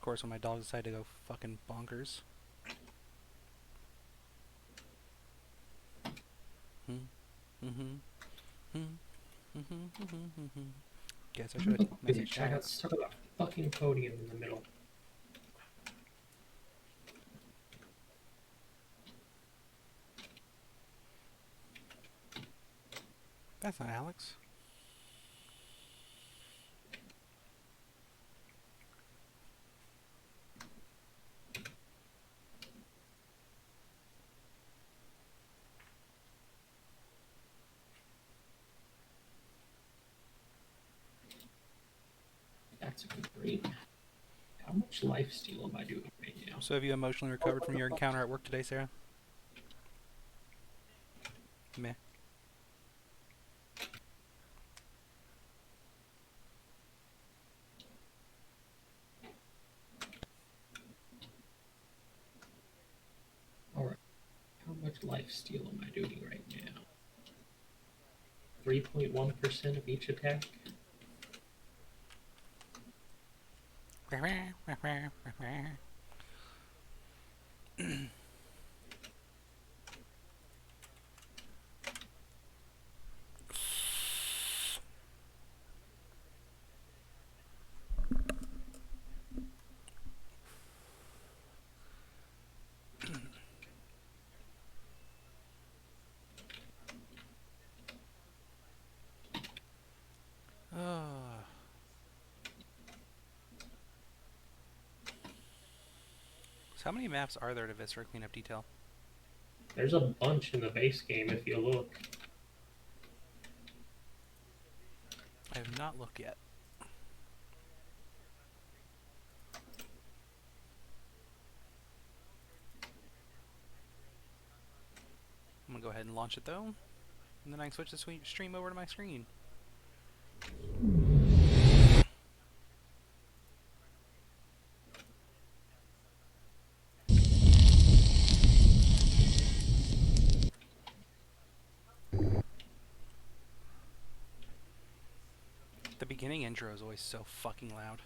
course, when my dog decided to go fucking bonkers. Guess I should message I got chat. stuck on the fucking podium in the middle. That's not Alex. That's a good rate. How much life steal am I doing right now? So have you emotionally Oh, recovered what from the your fuck? encounter at work today, Sarah? Meh. Alright. How much life steal am I doing right now? 3.1% of each attack? Oh. So how many maps are there to Viscera cleanup detail? There's a bunch in the base game if you look. I have not looked yet. I'm gonna go ahead and launch it though, and then I can switch the stream over to my screen. The beginning intro is always so fucking loud.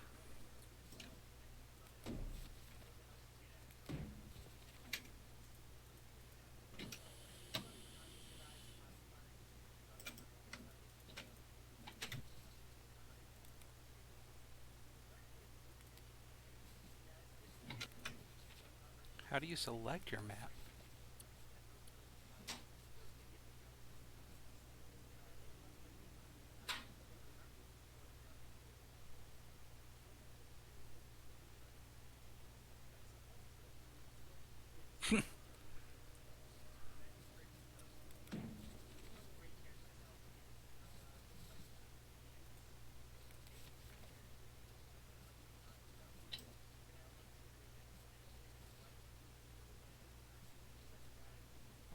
How do you select your map?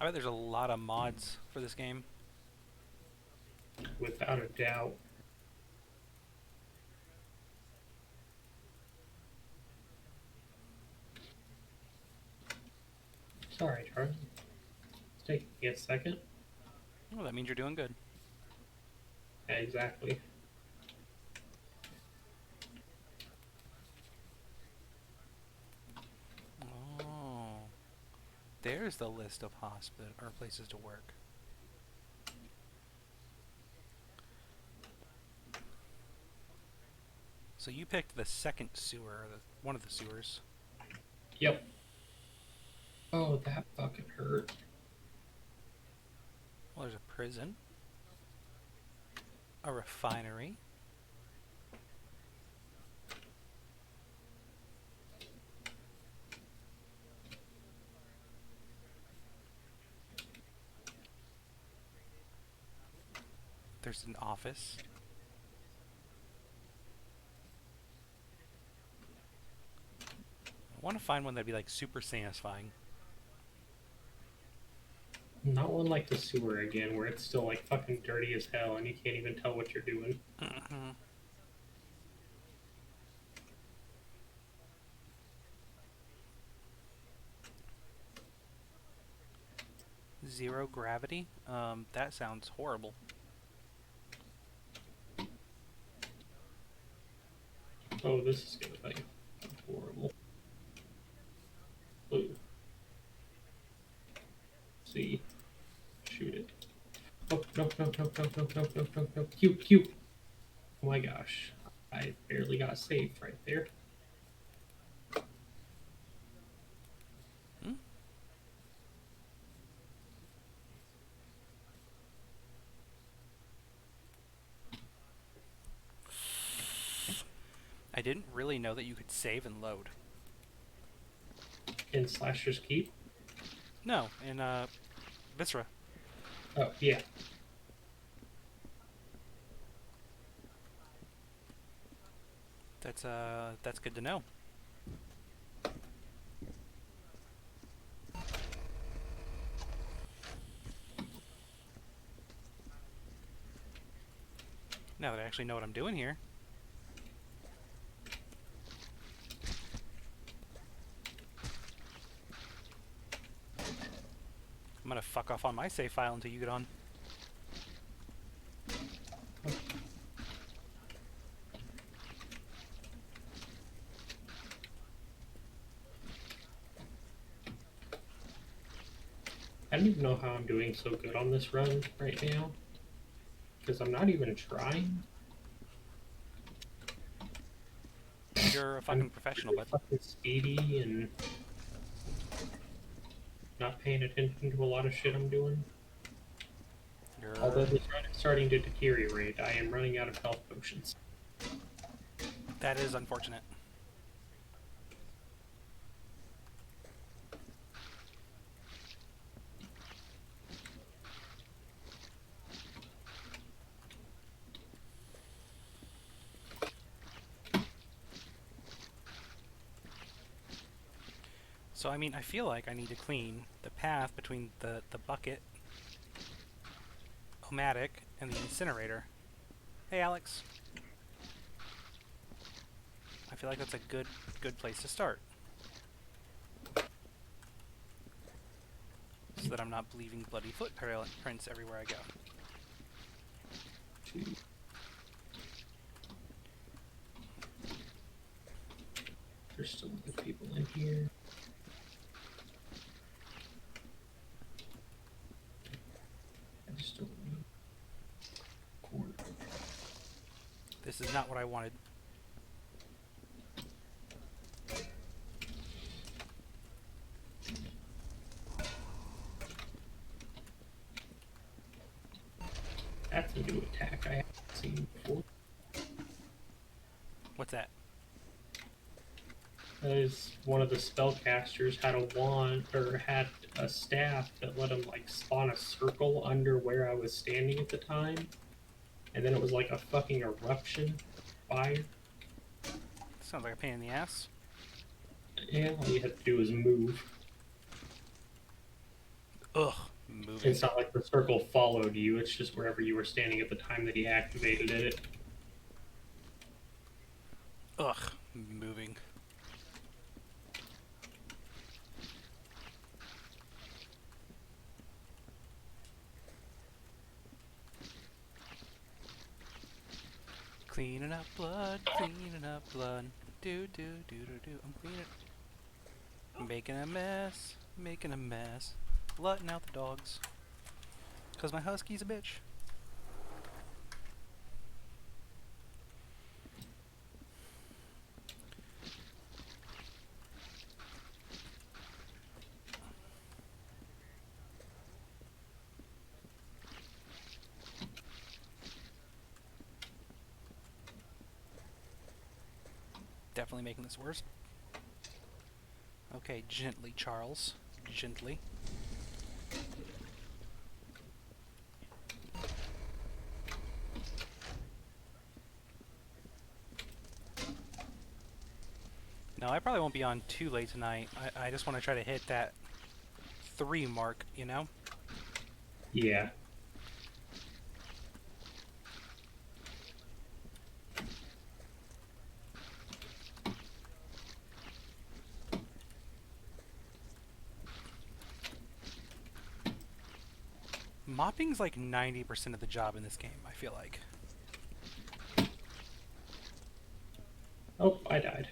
I bet there's a lot of mods for this game. Without a doubt. Sorry, Charlie. It's taking me a second. Oh, that means you're doing good. Yeah, exactly. Oh, there's the list of hospital or places to work. So you picked the second sewer, or one of the sewers. Yep. Oh, that fucking hurt. Well, there's a prison, a refinery, there's an office. I want to find one that'd be like super satisfying. Not one like the sewer again, where it's still like fucking dirty as hell and you can't even tell what you're doing. Zero gravity? That sounds horrible. Oh, this is gonna thing. horrible. Blue. C. Shoot it. Oh, no, no, no, no, no, no, no, no, no. Q, Q. Oh my gosh. I barely got saved right there. Hmm? I didn't really know that you could save and load. In Slasher's Keep? No, in Viscera. Oh, yeah. That's good to know. Now that I actually know what I'm doing here. I'm gonna fuck off on my save file until you get on. I don't even know how I'm doing so good on this run right now. Because I'm not even trying. You're a I'm fucking professional, really bud. fucking speedy and not paying attention to a lot of shit I'm doing. Although You're... this run is starting to deteriorate, I am running out of health potions. That is unfortunate. So, I mean, I feel like I need to clean the path between the bucket, Omatic, and the incinerator. Hey, Alex. I feel like that's a good place to start. So that I'm not leaving bloody footprints everywhere I go. There's still other people in here. I just don't need corner. This is not what I wanted. That's a new attack I haven't seen before. What's that? As one of the spellcasters had a wand or had a staff that let him like spawn a circle under where I was standing at the time, and then it was like a fucking eruption fire. Sounds like a pain in the ass. Yeah, all you had to do was move. Ugh, moving. It's not like the circle followed you; it's just wherever you were standing at the time that he activated it. Ugh, moving. Cleaning up blood, cleaning up blood. Do do do do do. I'm cleaning. Making a mess, making a mess. Letting out the dogs. Cause my husky's a bitch. Definitely making this worse. Okay, gently, Charles. Gently. No, I probably won't be on too late tonight. I just want to try to hit that 3 mark, you know? Yeah. Mopping's like 90% of the job in this game, I feel like. Oh, I died.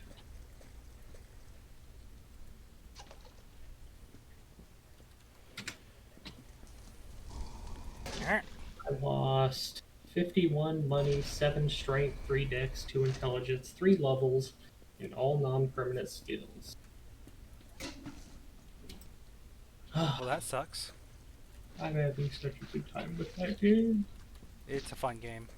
51 money, 7 strength, 3 dex, 2 intelligence, 3 levels, and all non-permanent skills. Well, that sucks. I'm having such a good time with that game. It's a fun game.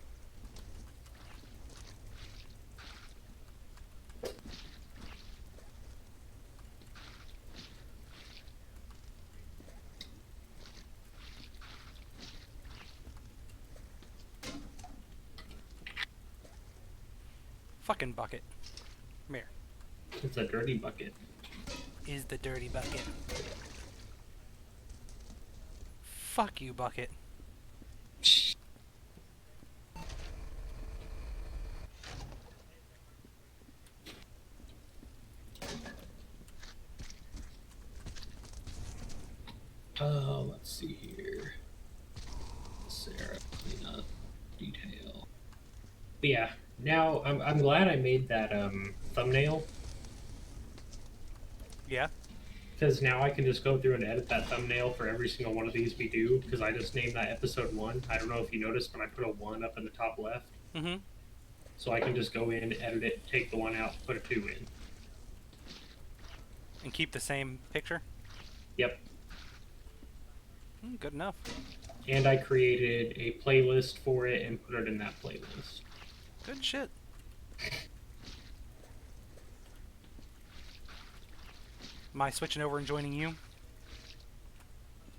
Fucking bucket. Come here. It's a dirty bucket. Is the dirty bucket. Fuck you, bucket. Let's see here. Sarah, clean up, detail. But yeah, now I'm glad I made that thumbnail, Yeah? because now I can just go through and edit that thumbnail for every single one of these we do, because I just named that episode 1. I don't know if you noticed, but I put a 1 up in the top left. Mm-hmm. So I can just go in, edit it, take the 1 out, put a 2 in. And keep the same picture? Yep. Good enough. And I created a playlist for it and put it in that playlist. Good shit. Am I switching over and joining you?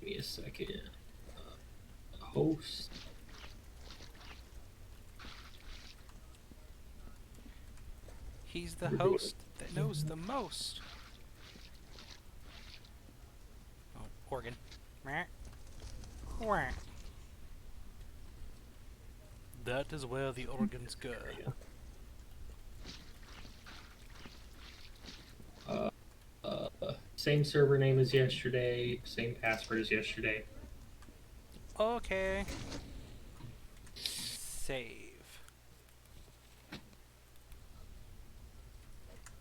Give me a second. Host. He's the host that knows the most. Oh, organ. That is where the organs go. Same server name as yesterday, same password as yesterday. Okay. Save.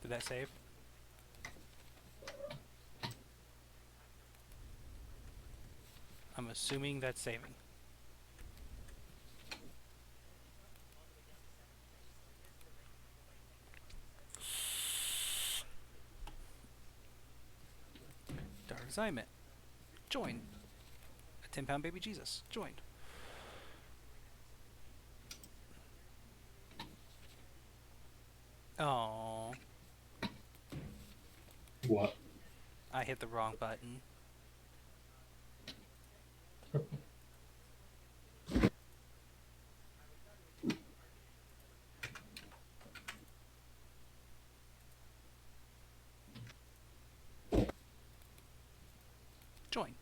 Did that save? I'm assuming that's saving. Dark as I met. Join. A 10-pound baby Jesus. Joined. Oh, What? I hit the wrong button. Join.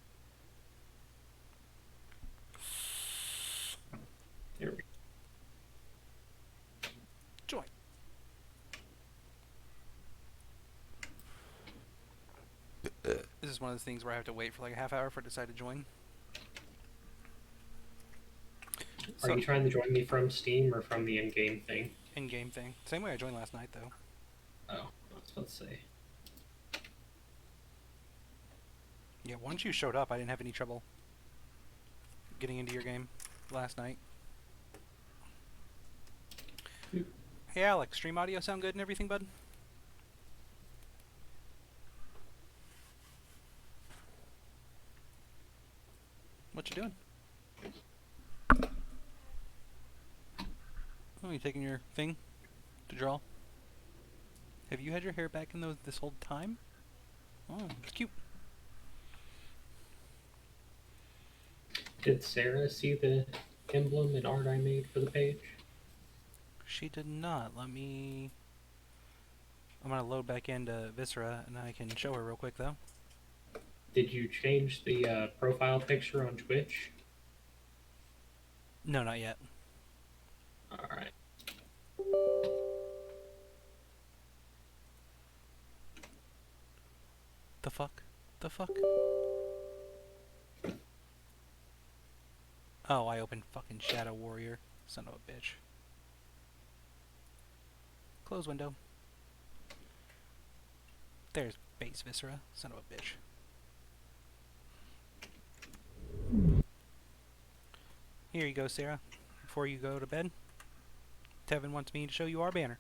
There we Join. This is one of those things where I have to wait for like a half hour for it to decide to join. Are you trying to join me from Steam or from the in-game thing? In-game thing. Same way I joined last night, though. Oh, I was about to say. Yeah, once you showed up, I didn't have any trouble getting into your game last night. Hey, Alex, stream audio sound good and everything, bud? What you doing? Oh, you taking your thing to draw? Have you had your hair back in this whole time? Oh, it's cute. Did Sarah see the emblem and art I made for the page? She did not. I'm gonna load back into Viscera and I can show her real quick though. Did you change the profile picture on Twitch? No, not yet. Alright. The fuck? The fuck? Oh, I opened fucking Shadow Warrior. Son of a bitch. Close window. There's base Viscera. Son of a bitch. Here you go, Sarah. before you go to bed. Tevin wants me to show you our banner.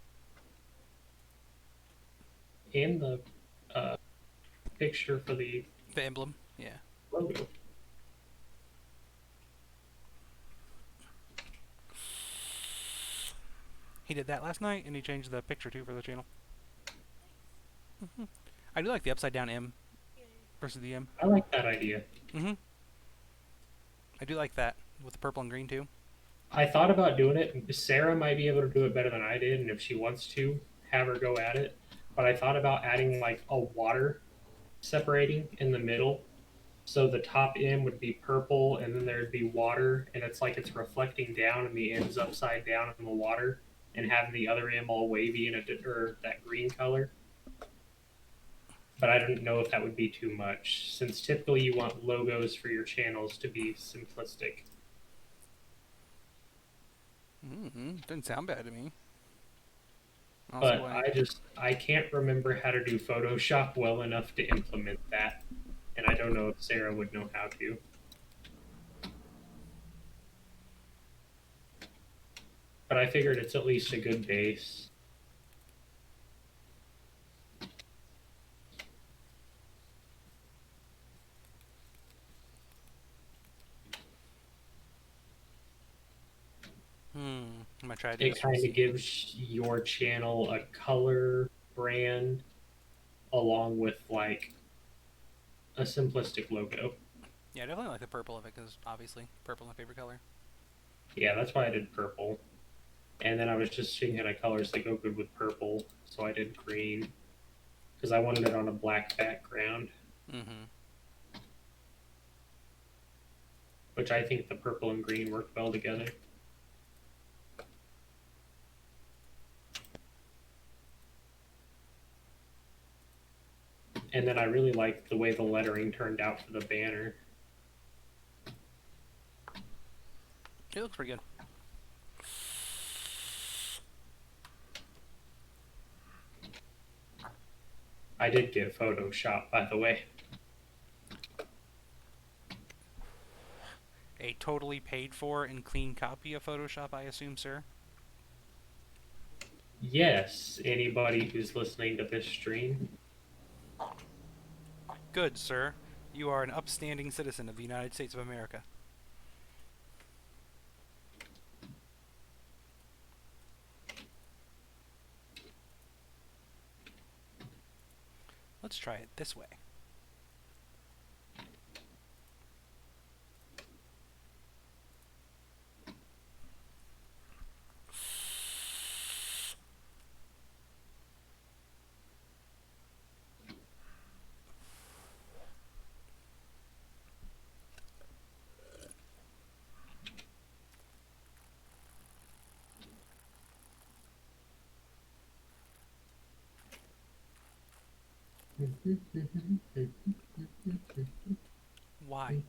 And the uh, picture for the The emblem, yeah. logo. He did that last night, and he changed the picture too for the channel. I do like the upside down M versus the M. I like that idea. I do like that with the purple and green too. I thought about doing it. Sarah might be able to do it better than I did, and if she wants to, have her go at it. But I thought about adding like a water separating in the middle. So the top end would be purple, and then there'd be water, and it's like it's reflecting down, and the end's upside down in the water, and having the other end all wavy or that green color. But I don't know if that would be too much, since typically you want logos for your channels to be simplistic. Didn't sound bad to me. But I can't remember how to do Photoshop well enough to implement that, and I don't know if Sarah would know how to. But I figured it's at least a good base. I'm gonna try to do It this. kind of gives your channel a color brand along with like a simplistic logo. Yeah, I definitely like the purple of it because obviously purple's my favorite color. Yeah, that's why I did purple. And then I was just thinking of colors that go good with purple, so I did green because I wanted it on a black background. Which I think the purple and green work well together. And then I really liked the way the lettering turned out for the banner. It looks pretty good. I did get Photoshop, by the way. A totally paid for and clean copy of Photoshop, I assume, sir? Yes, anybody who's listening to this stream. Good, sir. You are an upstanding citizen of the United States of America. Let's try it this way. Why?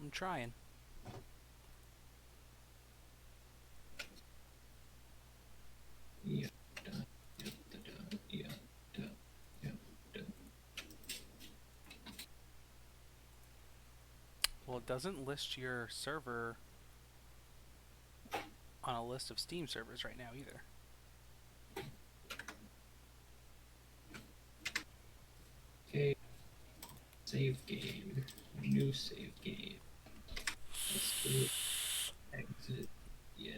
I'm trying. it doesn't list your server on a list of Steam servers right now either. Okay. Save game. New save game. Escape. Exit. Yeah.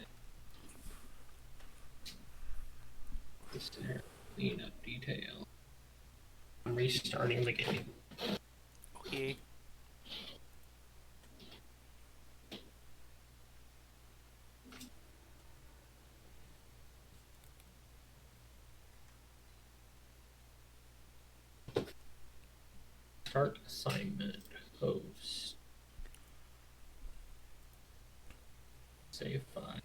Viscera. Cleanup detail. I'm restarting the game. Okay. Start assignment. Host. Save file.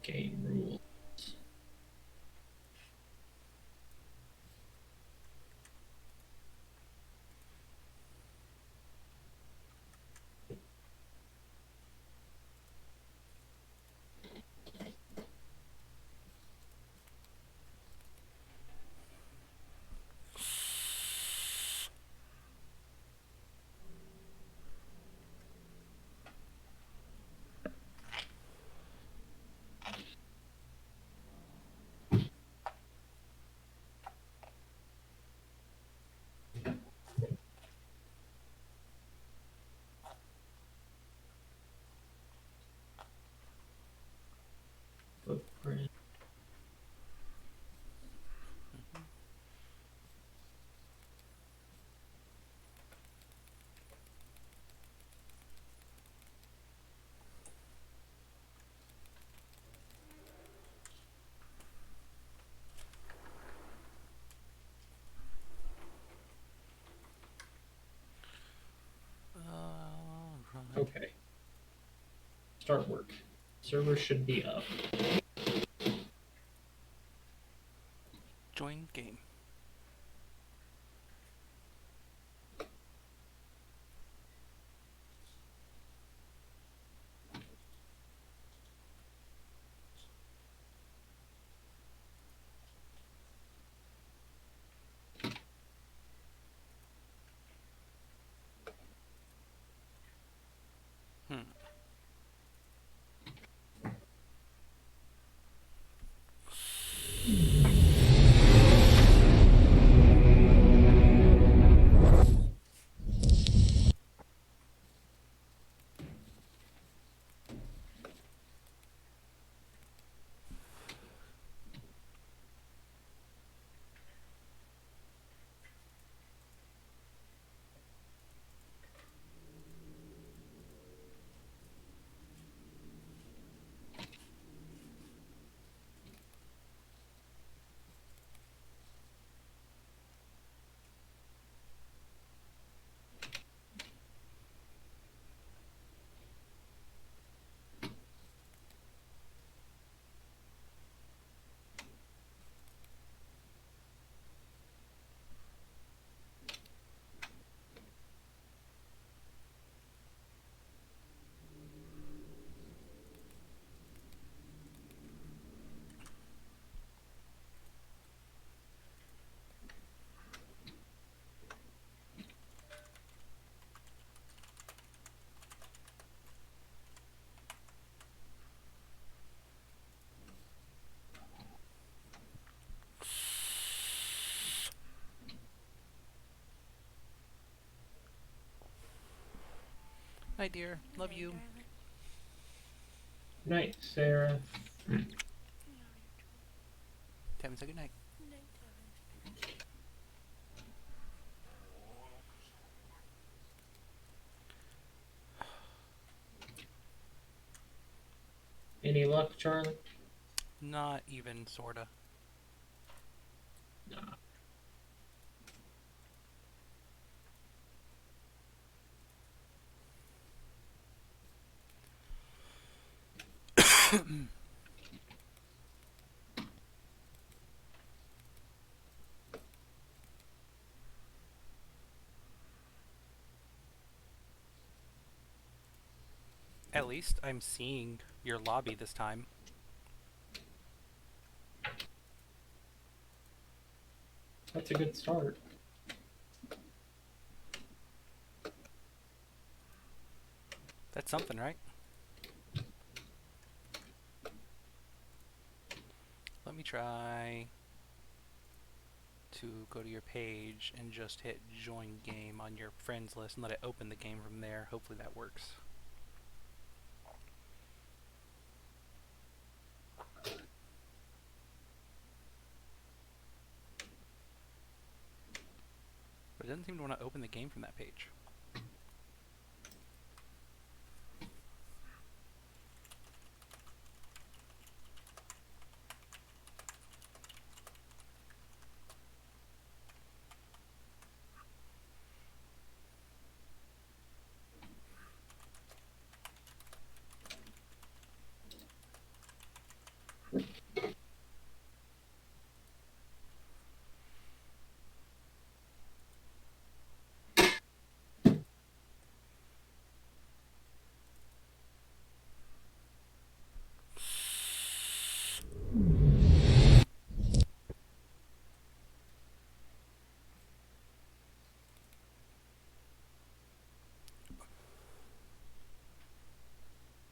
Game rules. Footprint. Right. Okay. Start work. Server should be up. Join game. Hmm. Night, dear. Love you. Night, Sarah. Tevin, say good night. Any luck, Charlie? Not even, sorta. Nah. At least I'm seeing your lobby this time. That's a good start. That's something, right? Let me try to go to your page and just hit join game on your friends list and let it open the game from there. Hopefully that works. But it doesn't seem to want to open the game from that page.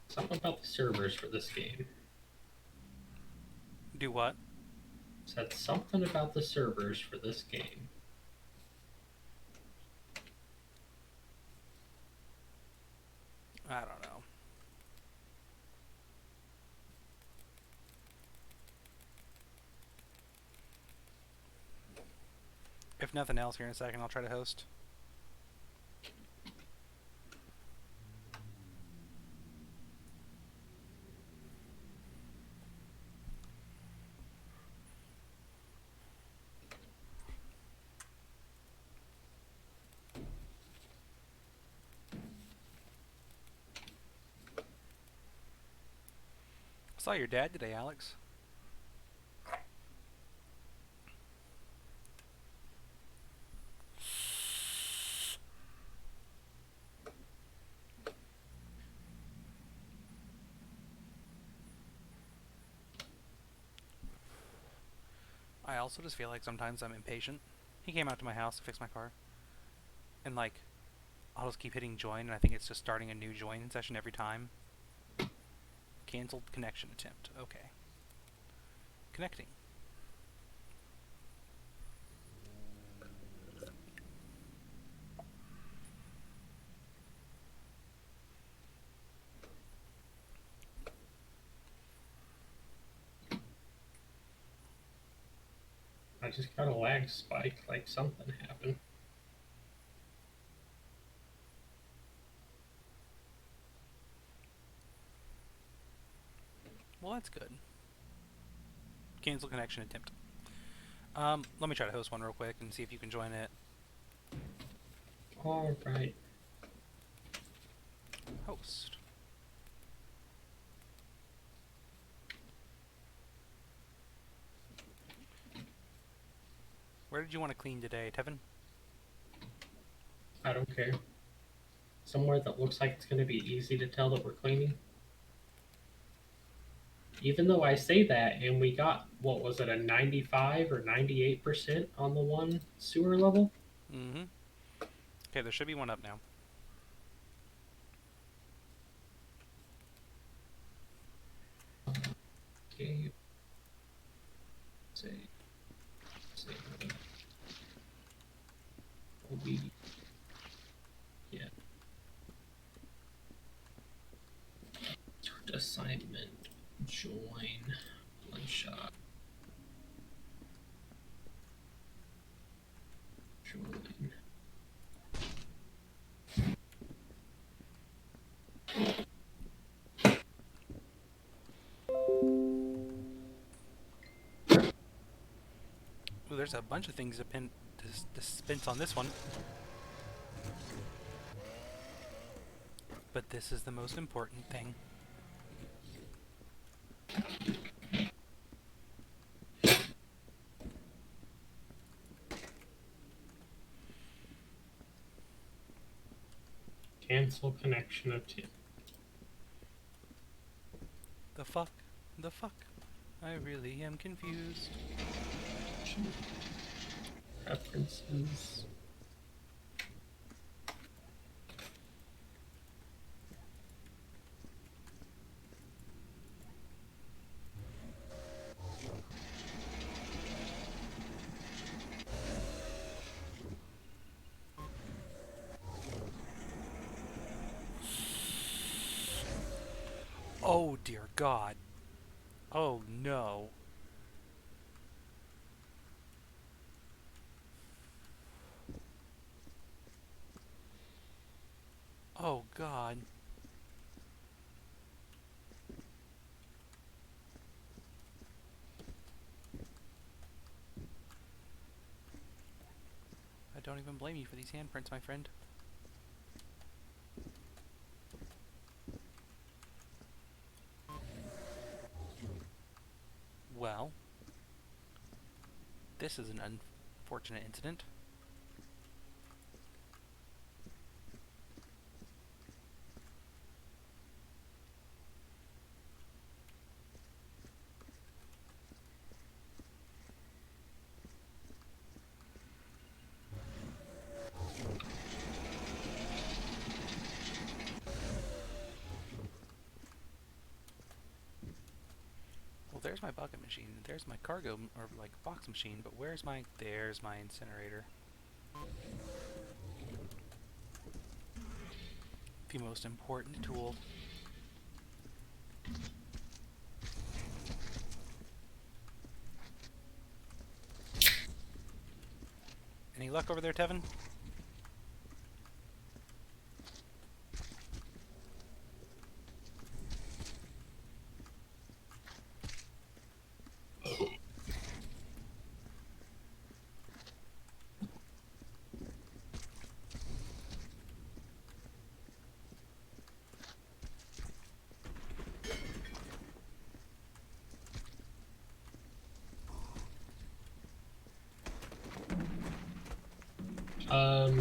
Something about the servers for this game. Do what? Said something about the servers for this game. I don't know. If nothing else, here in a second, I'll try to host. I saw your dad today, Alex. I also just feel like sometimes I'm impatient. He came out to my house to fix my car. And like, I'll just keep hitting join, and I think it's just starting a new join session every time. Cancelled connection attempt. Okay. Connecting. I just got a lag spike, like something happened. Well, that's good. Cancel connection attempt. Let me try to host one real quick and see if you can join it. All right. Host. Where did you want to clean today, Tevin? I don't care. Somewhere that looks like it's going to be easy to tell that we're cleaning. Even though I say that, and we got, what was it, a 95 or 98% on the one sewer level? Mm-hmm. Okay, there should be one up now. Okay. Say. We. Yeah. Start assignment. Join. One shot. Join. Ooh, there's a bunch of things to dispense on this one. But this is the most important thing. Cancel connection attempt. The fuck? The fuck? I really am confused. Preferences. Oh dear God. Oh no. Oh God. I don't even blame you for these handprints, my friend. Well, this is an unfortunate incident. Well, there's my bucket machine. There's my cargo, or like box machine, but where's my... There's my incinerator. The most important tool. Any luck over there, Tevin?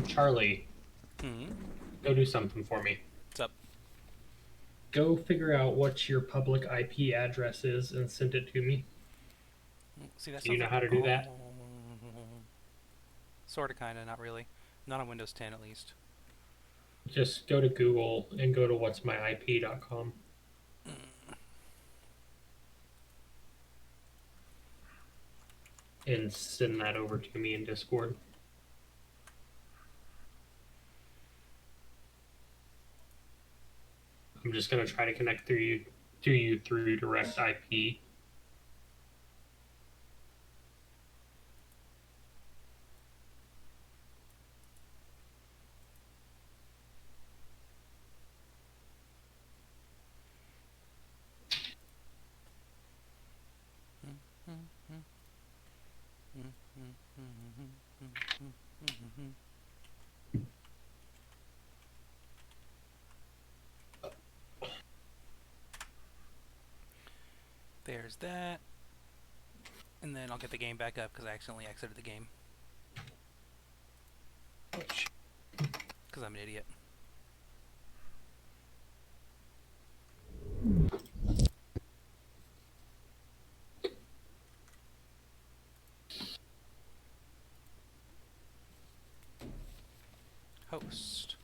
Charlie, Hmm? go do something for me. What's up? Go figure out what your public IP address is and send it to me. See, that Do you sounds know like... how to do that? Sorta, kinda, not really. Not on Windows 10, at least. Just go to Google and go to what'smyip.com. And send that over to me in Discord. I'm just gonna try to connect through direct IP. There's that. And then I'll get the game back up because I accidentally exited the game. Because I'm an idiot. Host.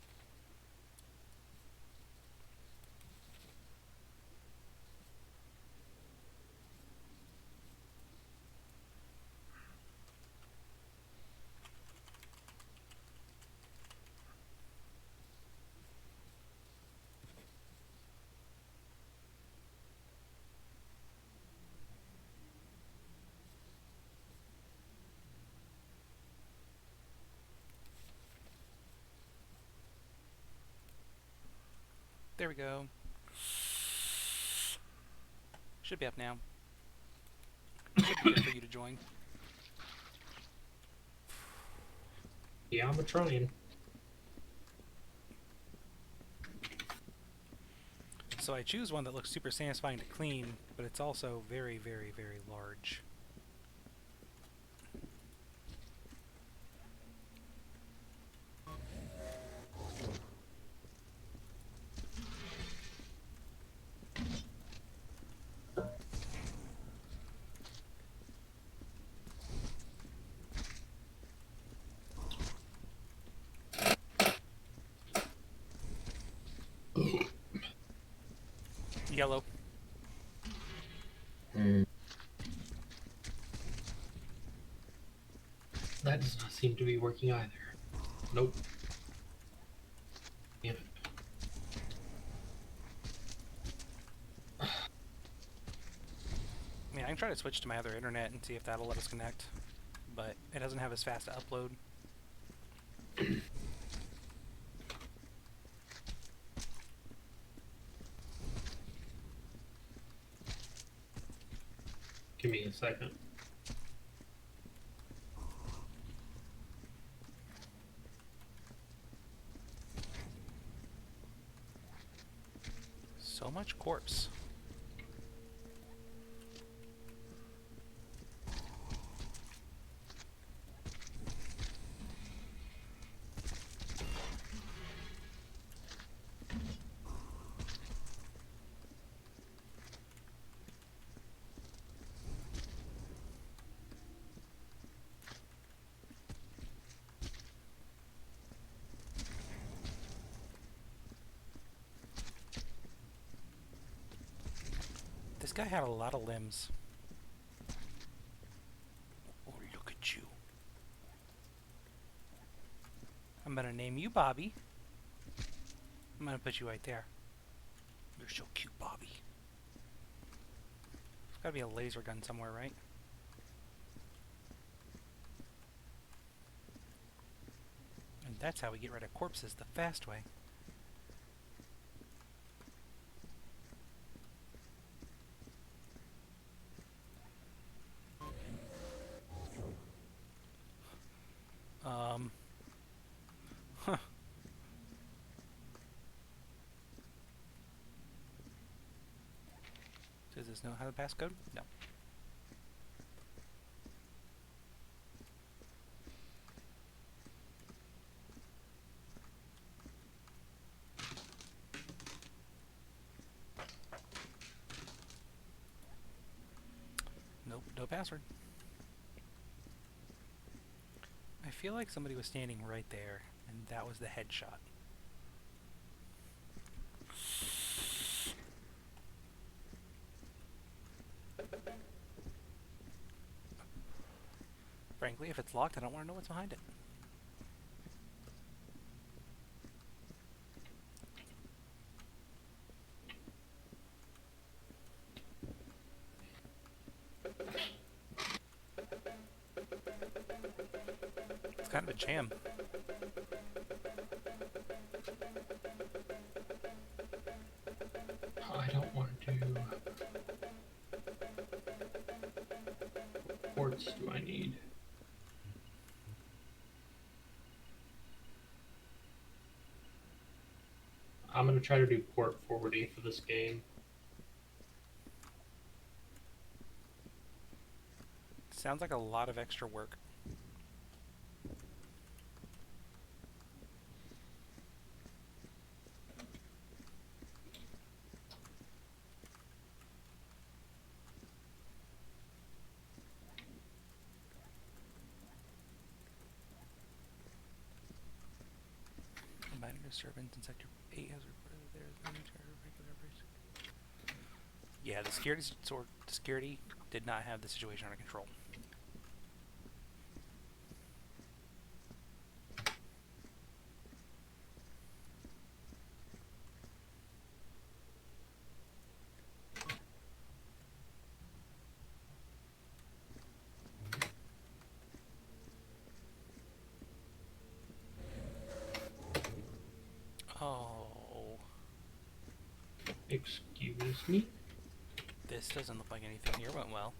There we go. Should be up now. Should be good for you to join. Yeah, I'm trying. So I choose one that looks super satisfying to clean, but it's also very, very, very large. that does not seem to be working either. Nope. Damn it. I mean, I can try to switch to my other internet and see if that'll let us connect, but it doesn't have as fast to upload. Give me a second. So much corpse. This guy had a lot of limbs. Oh, look at you. I'm gonna name you Bobby. I'm gonna put you right there. You're so cute, Bobby. There's gotta be a laser gun somewhere, right? And that's how we get rid of corpses the fast way. Huh. Does this know how to pass code? No. Nope, no password. I feel like somebody was standing right there, and that was the headshot. Frankly, if it's locked, I don't want to know what's behind it. It's kind of a jam. I don't want to. What ports do I need? I'm gonna try to do port forwarding for this game. Sounds like a lot of extra work. Minor disturbance in Sector 8 has reported that there is no regular operation. Yeah, the security did not have the situation under control. Oh, Excuse me? this doesn't look like anything here went well.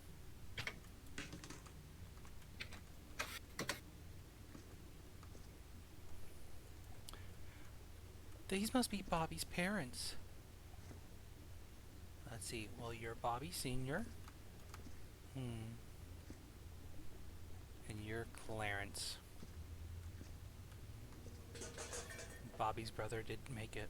These must be Bobby's parents. Let's see. Well, you're Bobby Sr. And you're Clarence. Bobby's brother didn't make it.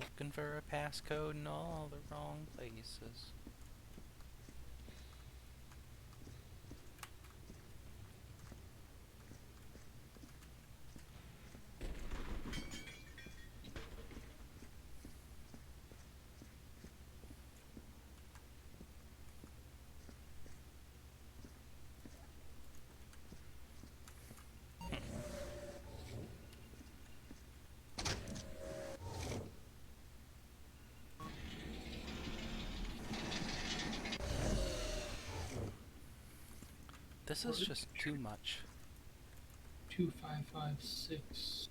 Looking for a passcode in all the wrong places. This is just too much. 2556.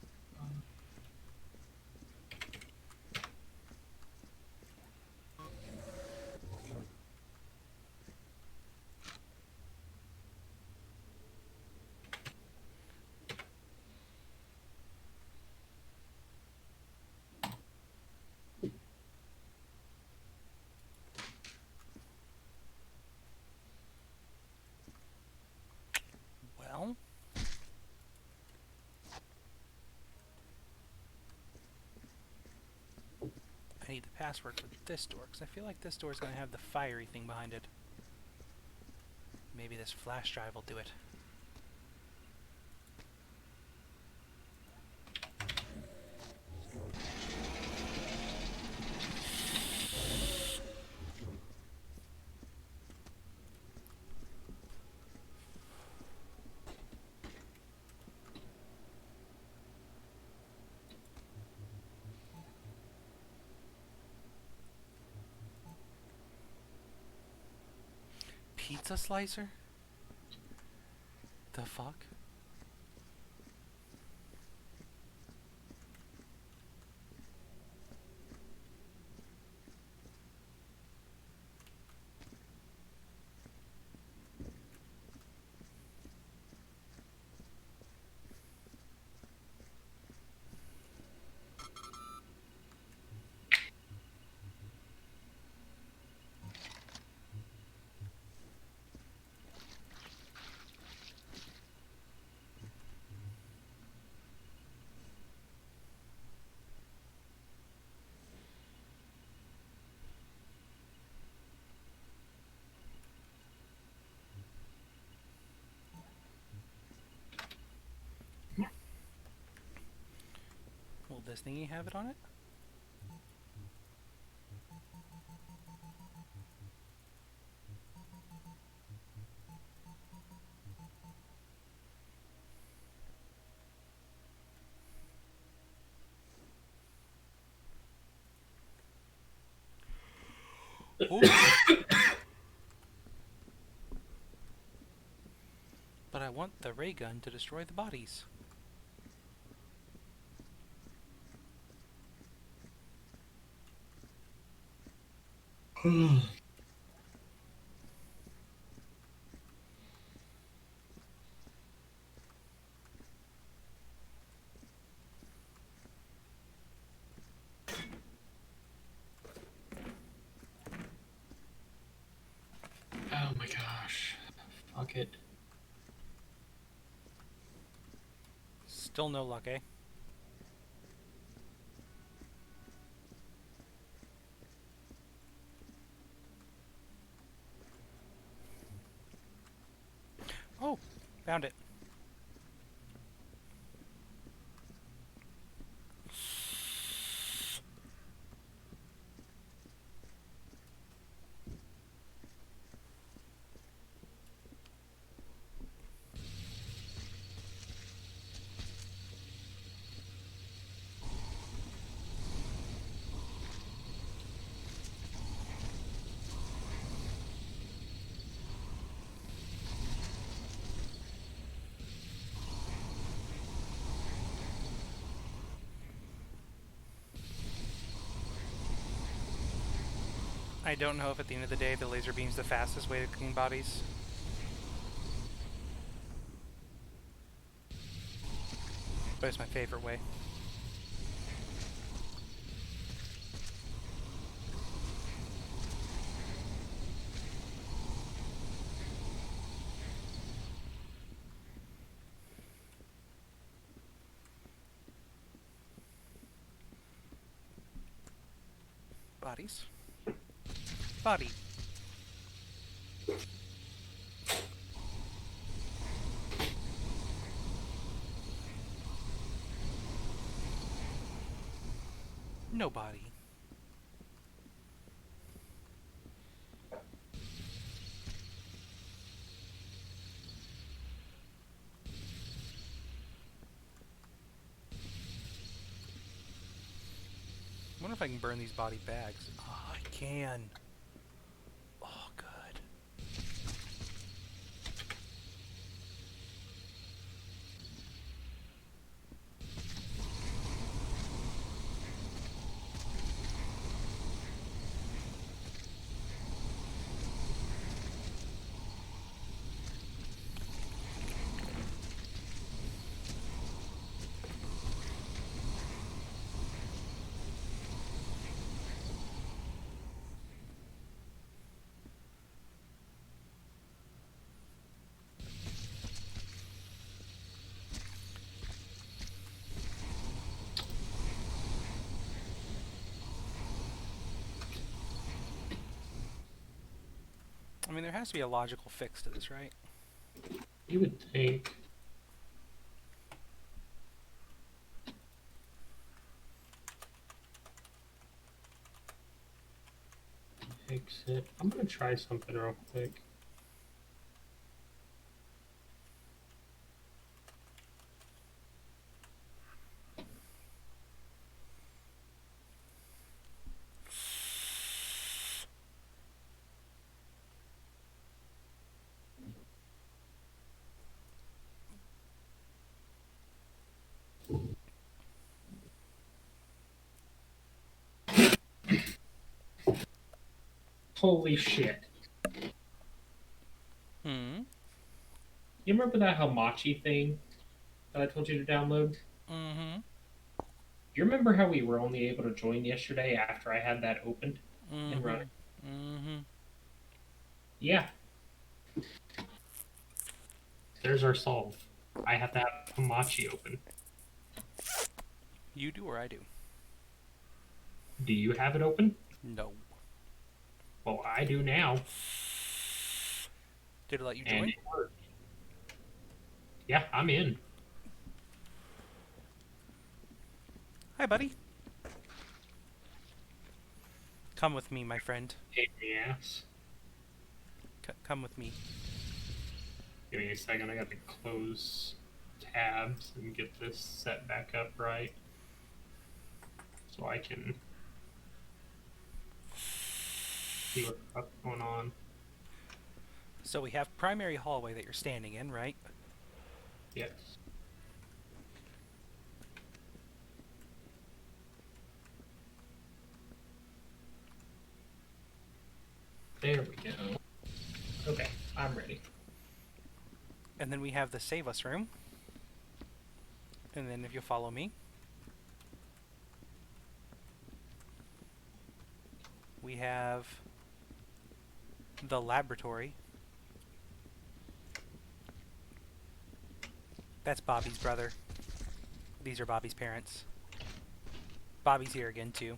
Well, I need the password for this door, because I feel like this door is going to have the fiery thing behind it. Maybe this flash drive will do it. Pizza slicer? The fuck? Will this thingy have it on it? But I want the ray gun to destroy the bodies. Oh my gosh. Fuck it. Still no luck, eh? Oh, found it. I don't know if at the end of the day the laser beam's the fastest way to clean bodies. But it's my favorite way. Bodies. Body. No body. I wonder if I can burn these body bags. Oh, I can. Oh, good. I mean, there has to be a logical fix to this, right? You would think. Exit. I'm gonna try something real quick. Holy shit. Hmm. You remember that Hamachi thing that I told you to download? Mm-hmm. You remember how we were only able to join yesterday after I had that opened and Mm-hmm. running? Mm-hmm. Yeah, there's our solve. I have that Hamachi open. You do or I do? Do you have it open? No. Well, I do now, Did it let you and join? it worked. Yeah, I'm in. Hi, buddy. Come with me, my friend. Pain in the ass. Come with me. Give me a second. I got to close tabs and get this set back up right, so I can see what the fuck's going on. So we have primary hallway that you're standing in, right? Yes. There we go. Okay, I'm ready. And then we have the save us room. And then if you follow me, we have the laboratory. That's Bobby's brother. These are Bobby's parents. Bobby's here again, too.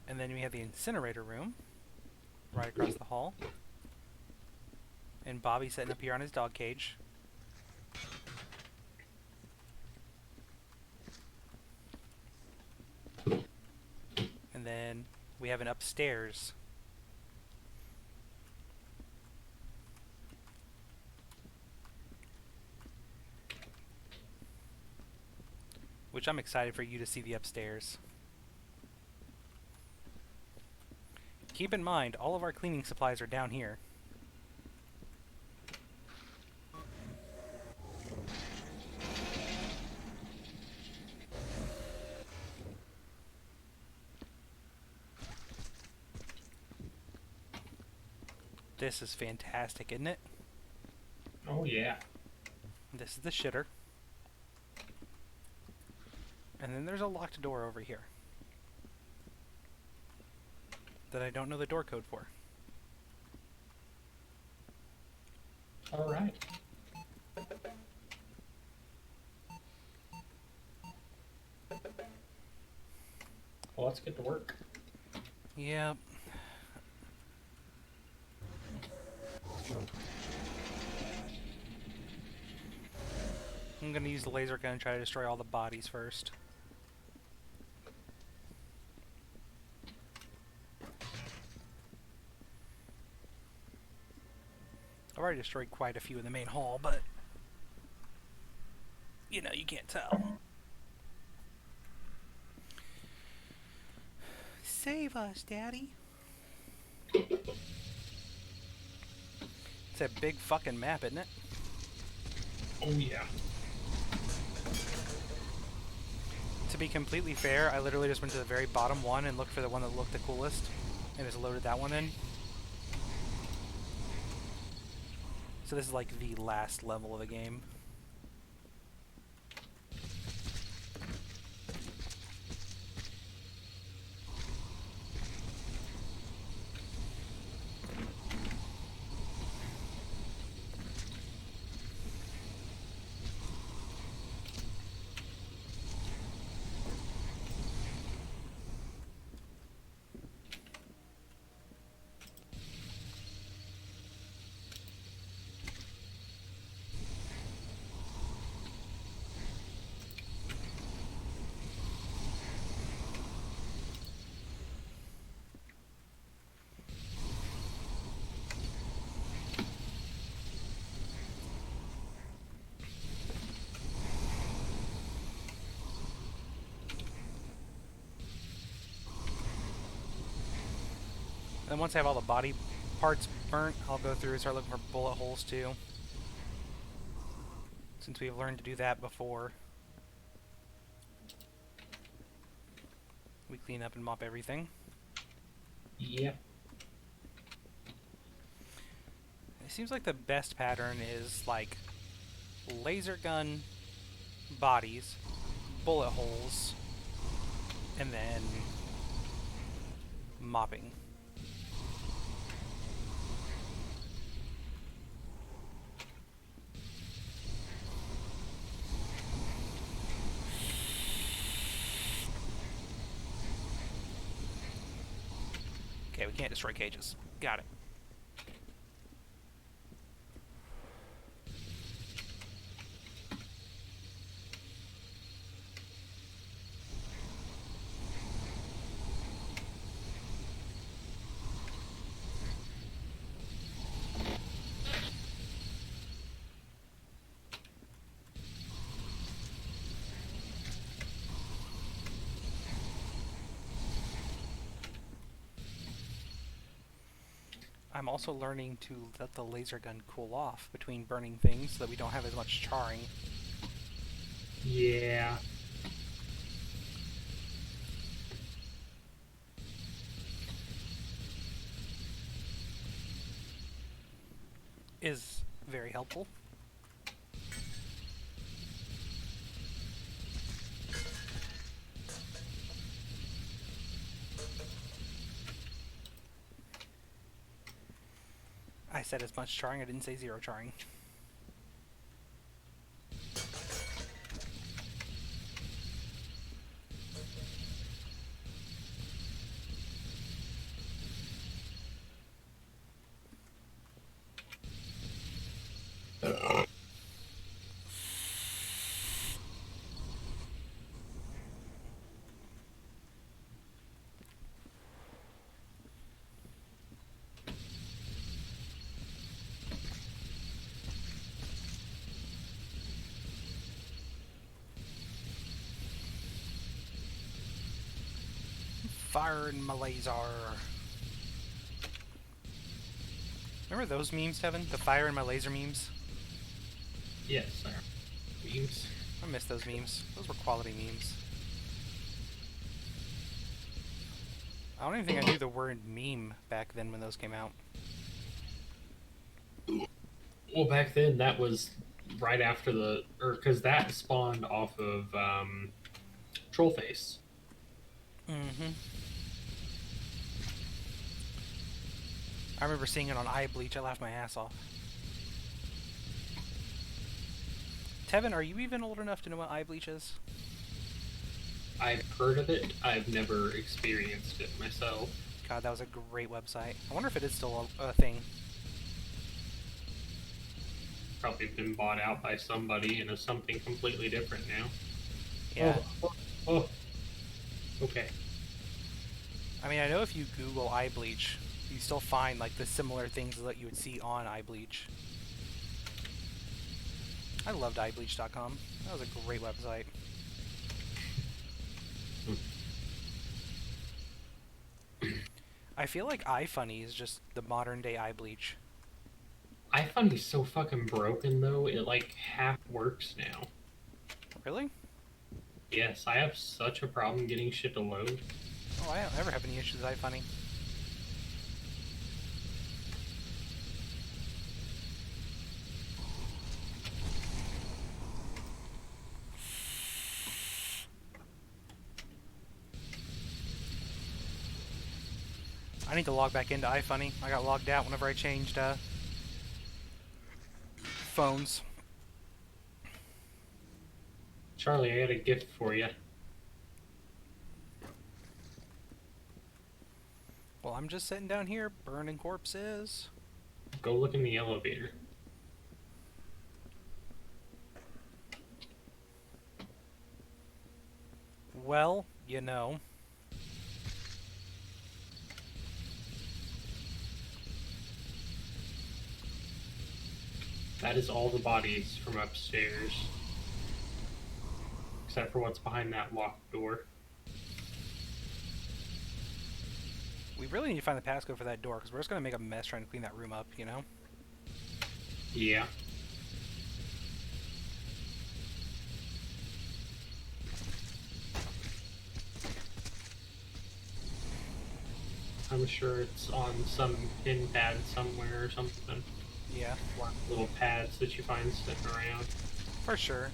And then we have the incinerator room right across the hall. And Bobby's sitting up here on his dog cage. And then we have an upstairs. Which I'm excited for you to see the upstairs. Keep in mind, all of our cleaning supplies are down here. This is fantastic, isn't it? Oh yeah. This is the shitter. And then there's a locked door over here that I don't know the door code for. All right. Well, let's get to work. Yep. I'm gonna use the laser gun and try to destroy all the bodies first. I've already destroyed quite a few in the main hall, but you know, you can't tell. Save us, Daddy. It's a big fucking map, isn't it? Oh yeah. To be completely fair, I literally just went to the very bottom one and looked for the one that looked the coolest, and just loaded that one in. So this is like the last level of the game. And once I have all the body parts burnt, I'll go through and start looking for bullet holes too. Since we've learned to do that before. We clean up and mop everything. Yep. It seems like the best pattern is like laser gun, bodies, bullet holes, and then mopping. Okay, we can't destroy cages. Got it. I'm also learning to let the laser gun cool off between burning things so that we don't have as much charring. Yeah. Is very helpful. I said as much charring, I didn't say zero charring. Fire in my laser. Remember those memes, Tevin? The fire in my laser memes? Yes, sir. Memes. I miss those memes. Those were quality memes. I don't even think I knew the word meme back then when those came out. Well, back then that was right after because that spawned off of Trollface. Mm-hmm. I remember seeing it on Eye Bleach. I laughed my ass off. Tevin, are you even old enough to know what Eye Bleach is? I've heard of it. I've never experienced it myself. God, that was a great website. I wonder if it is still a thing. Probably been bought out by somebody and is something completely different now. Yeah. Oh. Okay. I mean, I know if you Google Eye Bleach, you still find like the similar things that you would see on Eye Bleach. I loved eyebleach.com. That was a great website. I feel like iFunny is just the modern day Eye Bleach. iFunny's so fucking broken though, it like half works now. Really? Yes, I have such a problem getting shit to load. Oh, I don't ever have any issues with iFunny. I need to log back into iFunny. I got logged out whenever I changed phones. Charlie, I got a gift for you. Well, I'm just sitting down here burning corpses. Go look in the elevator. Well, you know. That is all the bodies from upstairs. Except for what's behind that locked door. We really need to find the passcode for that door, because we're just going to make a mess trying to clean that room up, you know? Yeah. I'm sure it's on some pin pad somewhere or something. Yeah. One of the little pads that you find sitting around. For sure.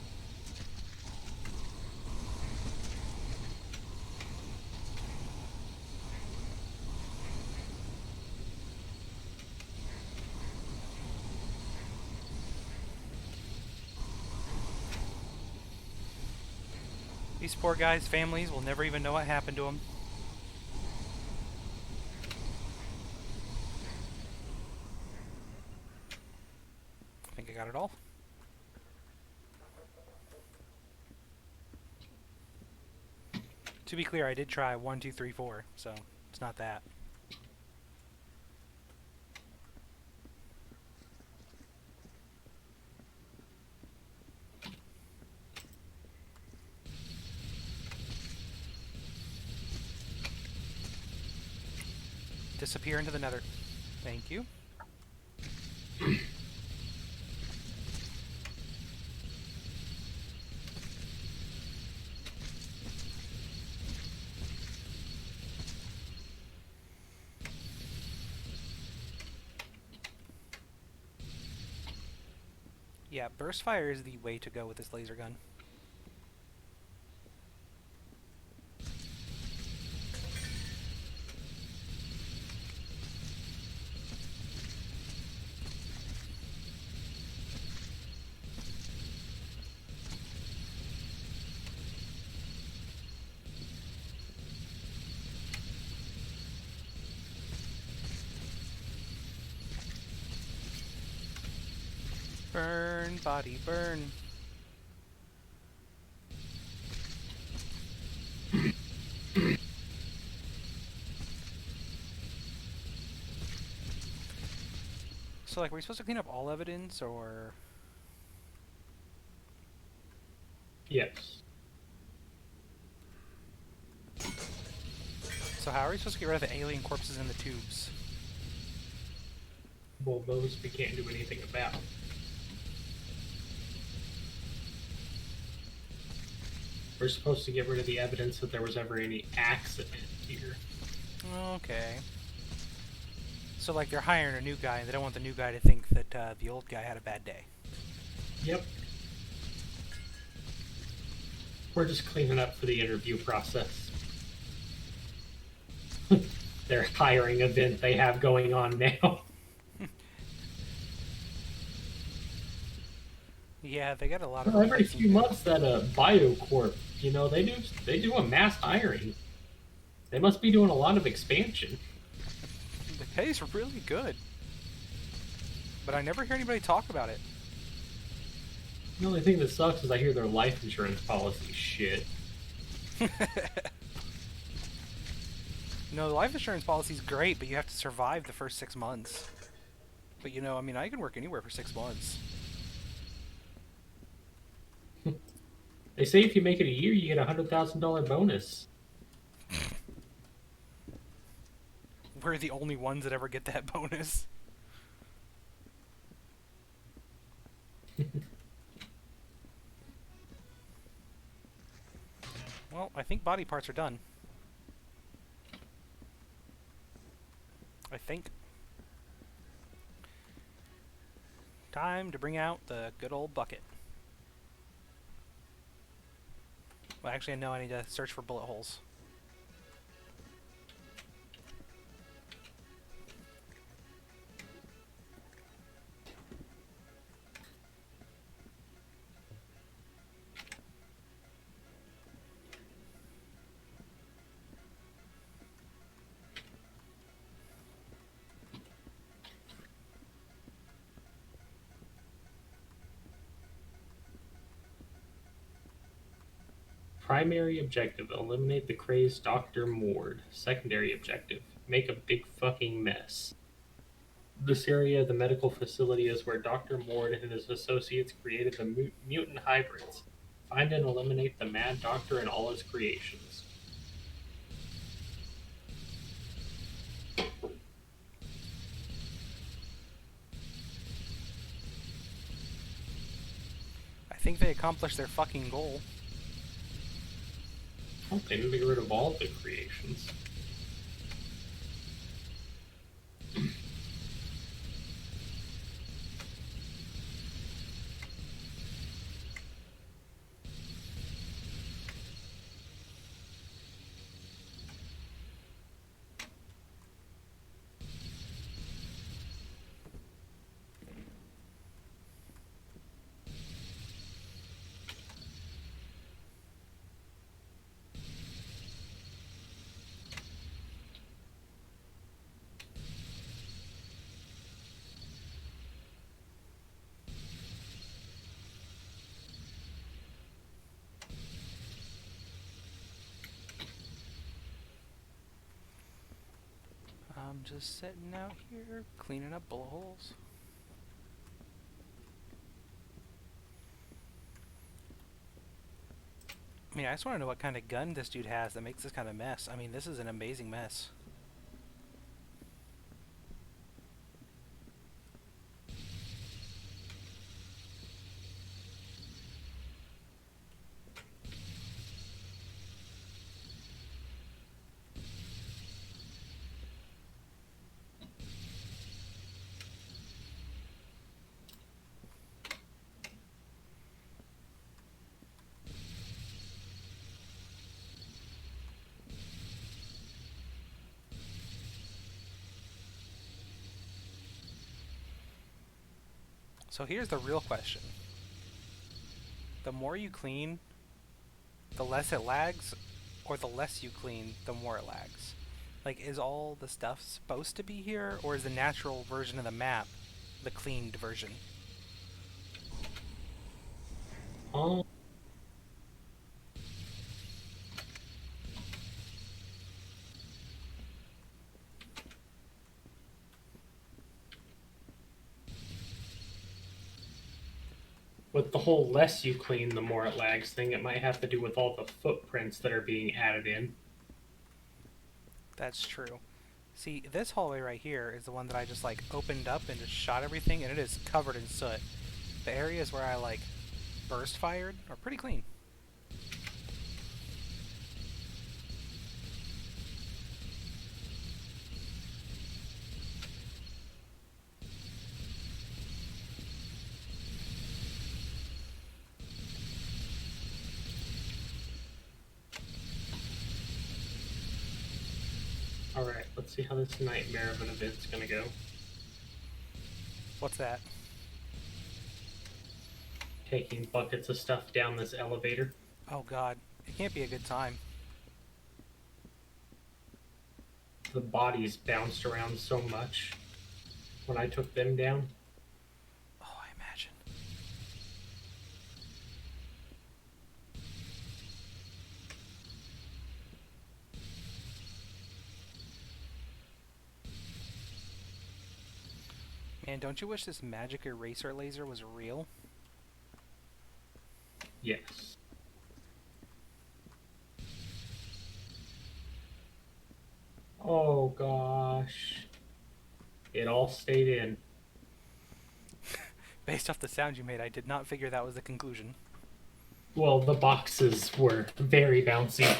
These poor guys' families will never even know what happened to them. I think I got it all. To be clear, I did try 1, 2, 3, 4, so it's not that. Disappear into the nether. Thank you. Yeah, burst fire is the way to go with this laser gun. Burn, body, burn. So, like, were we supposed to clean up all evidence, or... Yes. So how are we supposed to get rid of the alien corpses in the tubes? Well, those we can't do anything about. We're supposed to get rid of the evidence that there was ever any accident here. Okay. So, like, they're hiring a new guy, and they don't want the new guy to think that the old guy had a bad day. Yep. We're just cleaning up for the interview process. Their hiring event they have going on now. Yeah, they got a lot of Well, every replacing few to do. months that BioCorp, they do a mass hiring. They must be doing a lot of expansion. The pay's really good. But I never hear anybody talk about it. The only thing that sucks is I hear their life insurance policy shit. No, the life insurance policy's great, but you have to survive the first 6 months. But you know, I mean, I can work anywhere for 6 months. They say if you make it a year, you get a $100,000 bonus. We're the only ones that ever get that bonus. Well, I think body parts are done. I think. Time to bring out the good old bucket. Well, actually, I know I need to search for bullet holes. Primary objective, eliminate the crazed Dr. Mord. Secondary objective, make a big fucking mess. This area of the medical facility is where Dr. Mord and his associates created the mutant hybrids. Find and eliminate the Mad Doctor and all his creations. think they accomplished their fucking goal. Oh, they need to get rid of all the creations. I'm just sitting out here cleaning up bullet holes. I mean, I just want to know what kind of gun this dude has that makes this kind of mess. I mean, this is an amazing mess. So here's the real question. The more you clean, the less it lags, or the less you clean, the more it lags? Like, is all the stuff supposed to be here, or is the natural version of the map the cleaned version? Oh, with the whole less you clean, the more it lags thing, it might have to do with all the footprints that are being added in. That's true. See, this hallway right here is the one that I just, like, opened up and just shot everything, and it is covered in soot. The areas where I, like, burst fired are pretty clean. Alright, let's see how this nightmare of an event's gonna go. What's that? Taking buckets of stuff down this elevator. Oh god, it can't be a good time. The bodies bounced around so much when I took them down. Oh, I imagine. Man, don't you wish this magic eraser laser was real? Yes. Oh gosh. It all stayed in. Based off the sound you made, I did not figure that was the conclusion. Well, the boxes were very bouncy.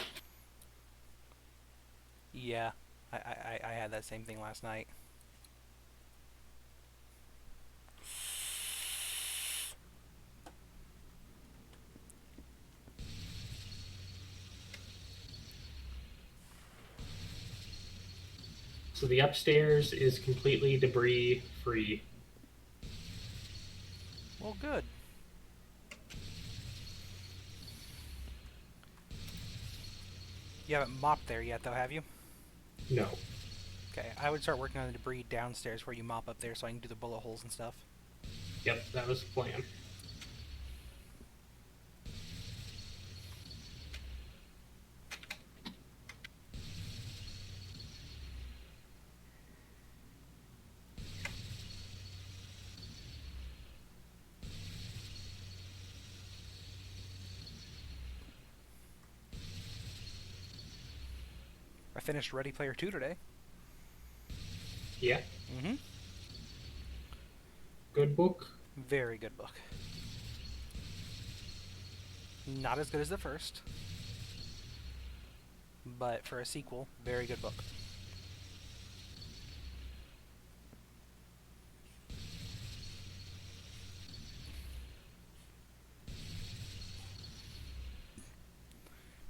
Yeah, I had that same thing last night. So the upstairs is completely debris free. Well, good. You haven't mopped there yet, though, have you? No. Okay, I would start working on the debris downstairs where you mop up there so I can do the bullet holes and stuff. Yep, that was the plan. I finished Ready Player 2 today. Yeah. Mm-hmm. Good book. Very good book. Not as good as the first, but for a sequel, very good book.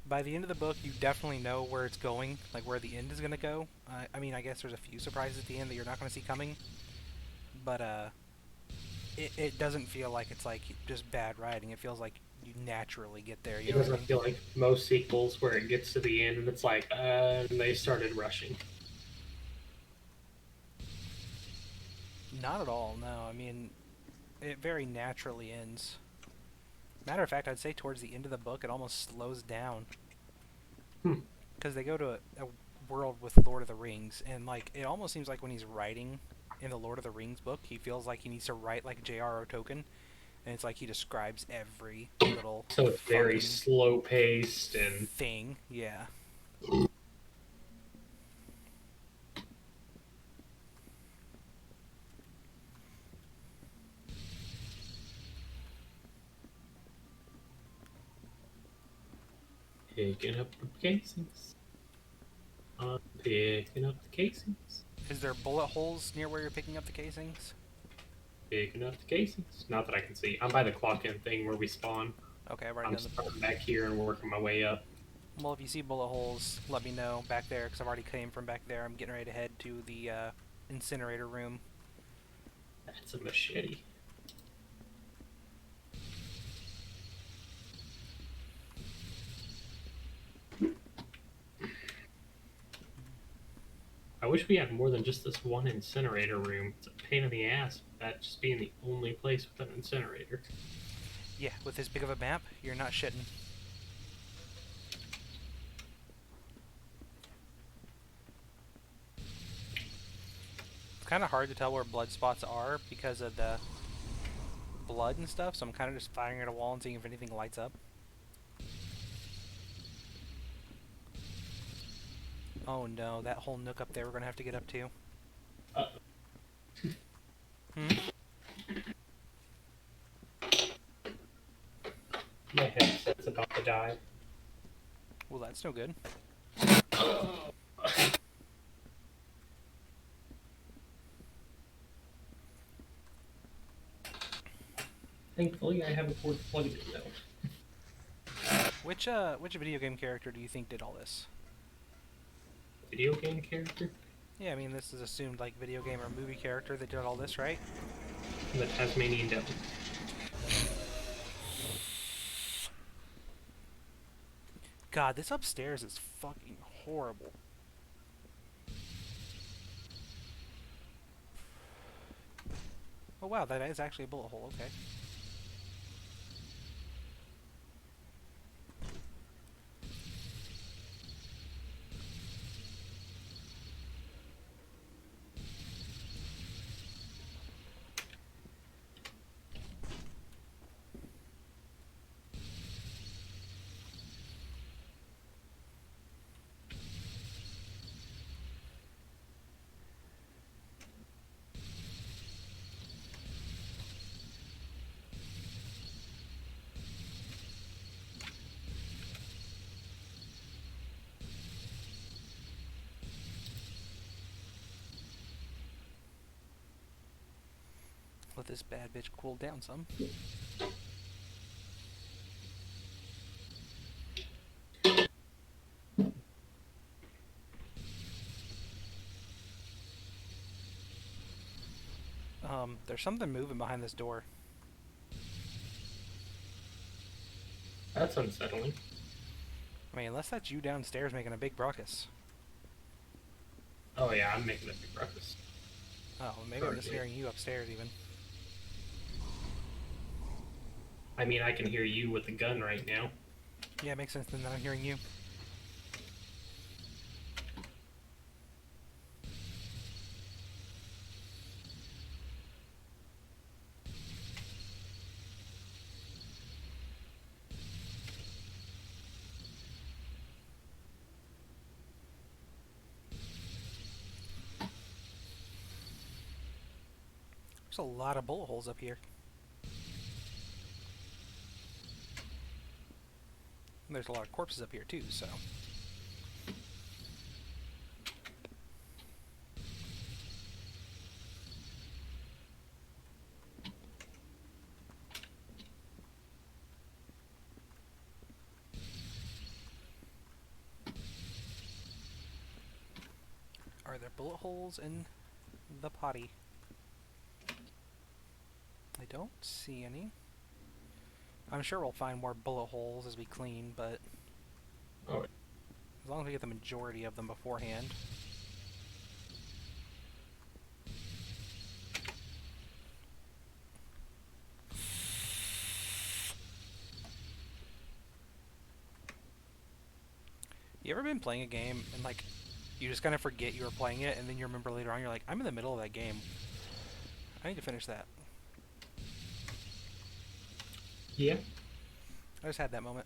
By the end of the book, you definitely know where it's going, like where the end is going to go. I mean, I guess there's a few surprises at the end that you're not going to see coming, but it doesn't feel like it's like just bad writing. It feels like you naturally get there. You It know what I doesn't mean? feel like most sequels where it gets to the end and it's like, and they started rushing. Not at all. No, I mean, it very naturally ends. Matter of fact, I'd say towards the end of the book, it almost slows down Hmm. because they go to a world with Lord of the Rings, and like it almost seems like when he's writing in the Lord of the Rings book, he feels like he needs to write like J.R.R. Tolkien, and it's like he describes every little So it's very fucking slow paced and thing. Yeah. picking up the casings. I'm picking up the casings. Is there bullet holes near where you're picking up the casings? Picking up the casings. Not that I can see. I'm by the clock in thing where we spawn. Okay, I've already I'm done the. starting back here and working my way up. Well, if you see bullet holes, let me know back there because I've already came from back there. I'm getting ready to head to the incinerator room. That's a machete. I wish we had more than just this one incinerator room. It's a pain in the ass, that just being the only place with an incinerator. Yeah, with this big of a map, you're not shitting. It's kind of hard to tell where blood spots are because of the blood and stuff, so I'm kind of just firing at a wall and seeing if anything lights up. Oh no, that whole nook up there we're gonna have to get up to. Uh, Hmm? my headset's about to die. Well, that's no good. Thankfully, I have a cord plugged in though. Which video game character do you think did all this? Video game character? Yeah, I mean this is assumed like video game or movie character that did all this, right? The Tasmanian Devil. God, this upstairs is fucking horrible. Oh wow, that is actually a bullet hole, okay. Let this bad bitch cool down some. There's something moving behind this door. That's unsettling. I mean, unless that's you downstairs making a big ruckus. Oh yeah, I'm making a big breakfast. Oh, maybe I'm just hearing you upstairs even. I mean, I can hear you with the gun right now. Yeah, it makes sense then that I'm hearing you. There's a lot of bullet holes up here. There's a lot of corpses up here too, so. Are there bullet holes in the potty? I don't see any. I'm sure we'll find more bullet holes as we clean, but Oh, as long as we get the majority of them beforehand. You ever been playing a game and like you just kind of forget you were playing it, and then you remember later on you're like, I'm in the middle of that game. I need to finish that. yeah. I just had that moment.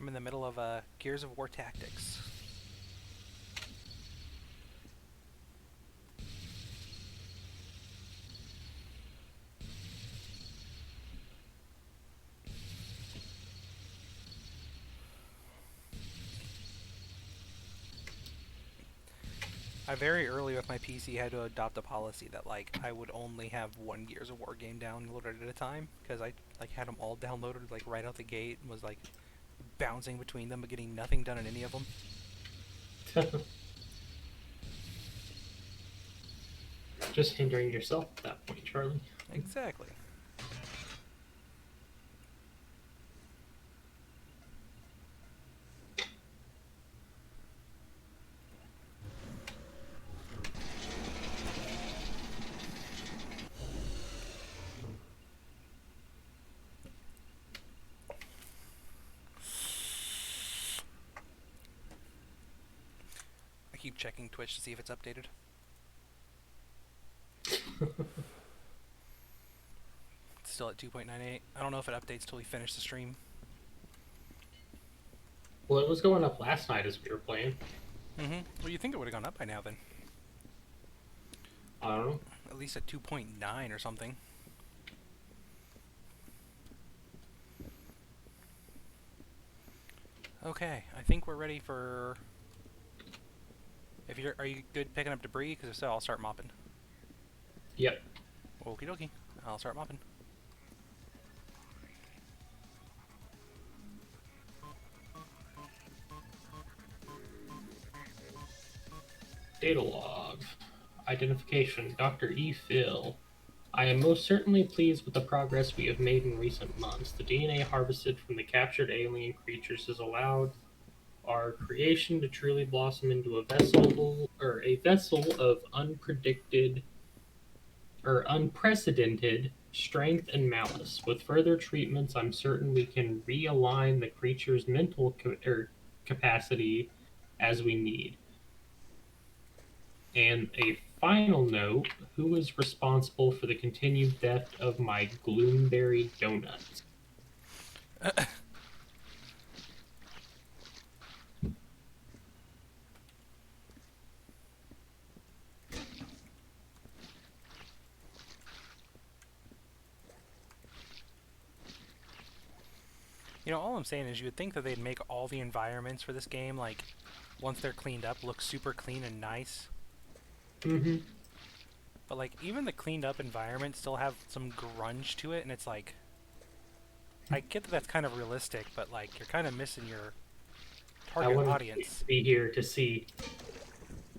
I'm in the middle of Gears of War Tactics. I very early with my PC had to adopt a policy that like I would only have one Gears of War game downloaded at a time, because I like had them all downloaded like right out the gate and was like bouncing between them but getting nothing done in any of them. Just hindering yourself at that point, Charlie. Exactly. I keep checking Twitch to see if it's updated. It's still at 2.98. I don't know if it updates till we finish the stream. Well, it was going up last night as we were playing. Mm-hmm. Well, you'd think it would have gone up by now then. I don't know. At least at 2.9 or something. Okay, I think we're ready for... Are you good picking up debris? Because if so, I'll start mopping. Yep. Okie dokie. I'll start mopping. Data log. Identification. Dr. E. Phil. I am most certainly pleased with the progress we have made in recent months. The DNA harvested from the captured alien creatures has allowed our creation to truly blossom into a vessel of unprecedented strength and malice. With further treatments, I'm certain we can realign the creature's mental capacity as we need. And a final note, who is responsible for the continued theft of my Gloomberry donuts? You know, all I'm saying is you would think that they'd make all the environments for this game, like, once they're cleaned up, look super clean and nice. Mm-hmm. But, like, even the cleaned up environments still have some grunge to it, and it's like... I get that that's kind of realistic, but, like, you're kind of missing your target audience. To be here to see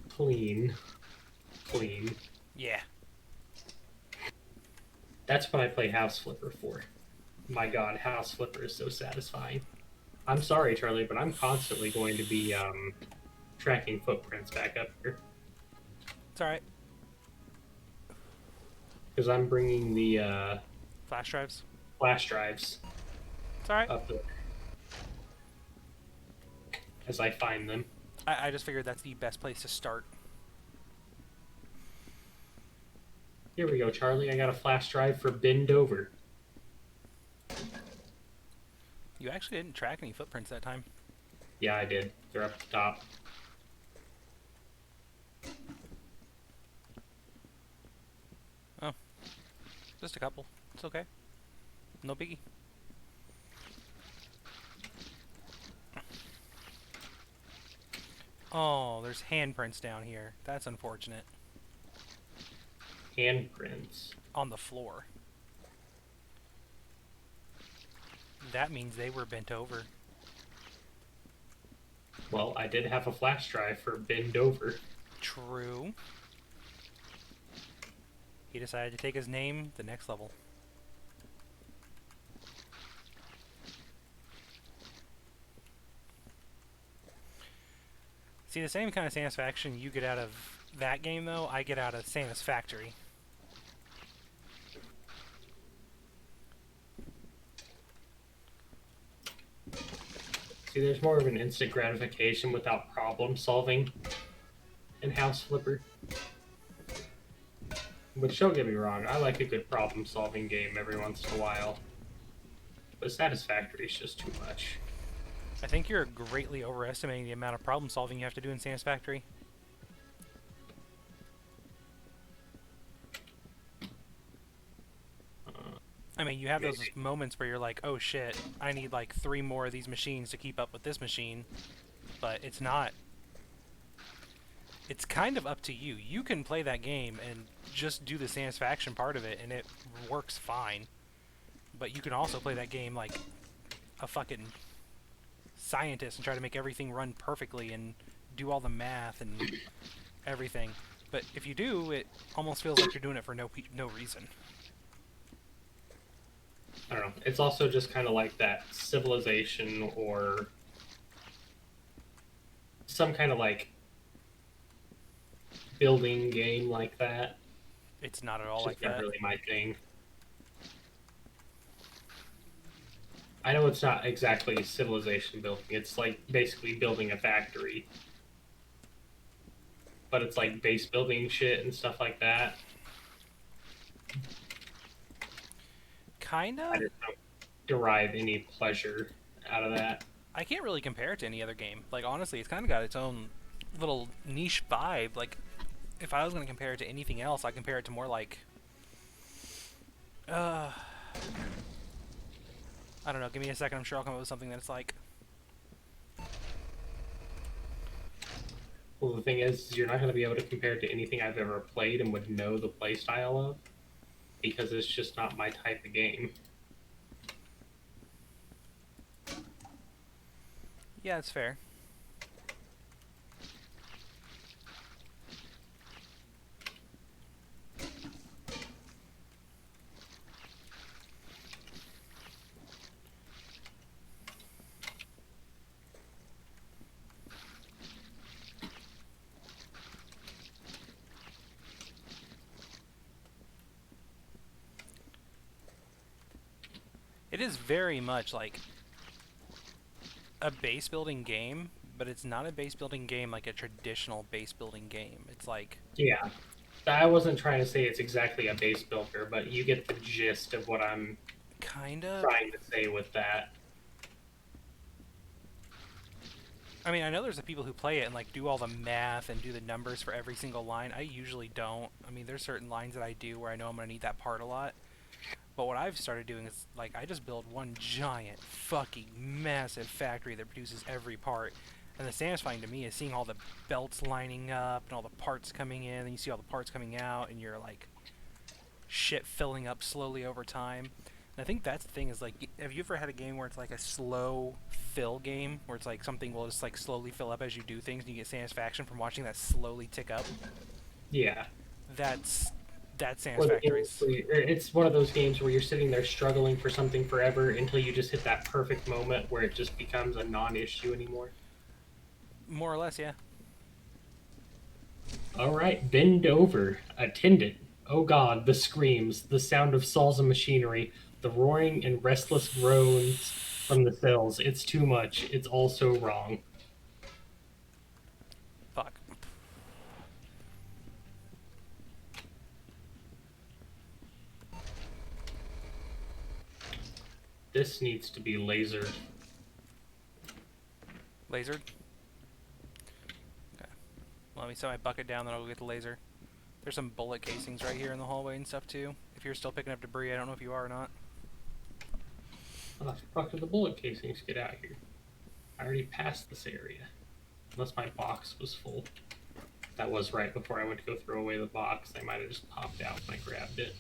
clean. Yeah. That's what I play House Flipper for. My god, House Flipper is so satisfying. I'm sorry, Charlie, but I'm constantly going to be tracking footprints back up here. It's alright. Because I'm bringing the Flash drives? flash drives It's alright. up there as I find them. I just figured that's the best place to start. Here we go, Charlie. I got a flash drive for Bend Over. You actually didn't track any footprints that time. Yeah, I did. They're up at the top. Oh. Just a couple. It's okay. No biggie. Oh, there's handprints down here. That's unfortunate. Handprints. On the floor. That means they were bent over. Well, I did have a flash drive for Bend Over. True. He decided to take his name the next level. See, the same kind of satisfaction you get out of that game, though, I get out of Satisfactory. See, there's more of an instant gratification without problem solving in House Flipper. Which, don't get me wrong, I like a good problem solving game every once in a while. But Satisfactory is just too much. I think you're greatly overestimating the amount of problem solving you have to do in Satisfactory. I mean, you have those moments where you're like, oh shit, I need like 3 more of these machines to keep up with this machine. But it's not. It's kind of up to you. You can play that game and just do the satisfaction part of it, and it works fine. But you can also play that game like a fucking scientist and try to make everything run perfectly and do all the math and everything. But if you do, it almost feels like you're doing it for no reason. I don't know. It's also just kind of like that Civilization or some kind of like building game like that. It's not at all It's like just not that. really my thing. I know it's not exactly civilization building. It's like basically building a factory. But it's like base building shit and stuff like that. Kinda? I just don't derive any pleasure out of that. I can't really compare it to any other game. Like, honestly, it's kind of got its own little niche vibe. Like, if I was going to compare it to anything else, I'd compare it to more like... I don't know, give me a second, I'm sure I'll come up with something that's like... Well, the thing is, you're not going to be able to compare it to anything I've ever played and would know the playstyle of, because it's just not my type of game. Yeah, it's fair. It is very much like a base building game, but it's not a base building game like a traditional base building game. It's like... Yeah. I wasn't trying to say it's exactly a base builder, but you get the gist of what I'm kind of trying to say with that. I mean, I know there's the people who play it and like do all the math and do the numbers for every single line. I usually don't. I mean, there's certain lines that I do where I know I'm going to need that part a lot. But what I've started doing is, like, I just build one giant, fucking massive factory that produces every part. And the satisfying to me is seeing all the belts lining up and all the parts coming in, and you see all the parts coming out, and you're like, shit filling up slowly over time. And I think that's the thing is, like, have you ever had a game where it's like a slow fill game, where it's like something will just like slowly fill up as you do things, and you get satisfaction from watching that slowly tick up? Yeah. That's Or Satisfactory's. it's one of those games where you're sitting there struggling for something forever until you just hit that perfect moment where it just becomes a non-issue anymore. More or less, yeah. All right, bend over. Attendant. Oh God, the screams, the sound of saws and machinery, the roaring and restless groans from the cells. It's too much. It's all so wrong. Fuck. This needs to be lasered. Lasered? Okay. Well, let me set my bucket down, then I'll go get the laser. There's some bullet casings right here in the hallway and stuff, too. If you're still picking up debris, I don't know if you are or not. How the fuck did the bullet casings get out here? I already passed this area. Unless my box was full. That was right before I went to go throw away the box. They might have just popped out when I grabbed it.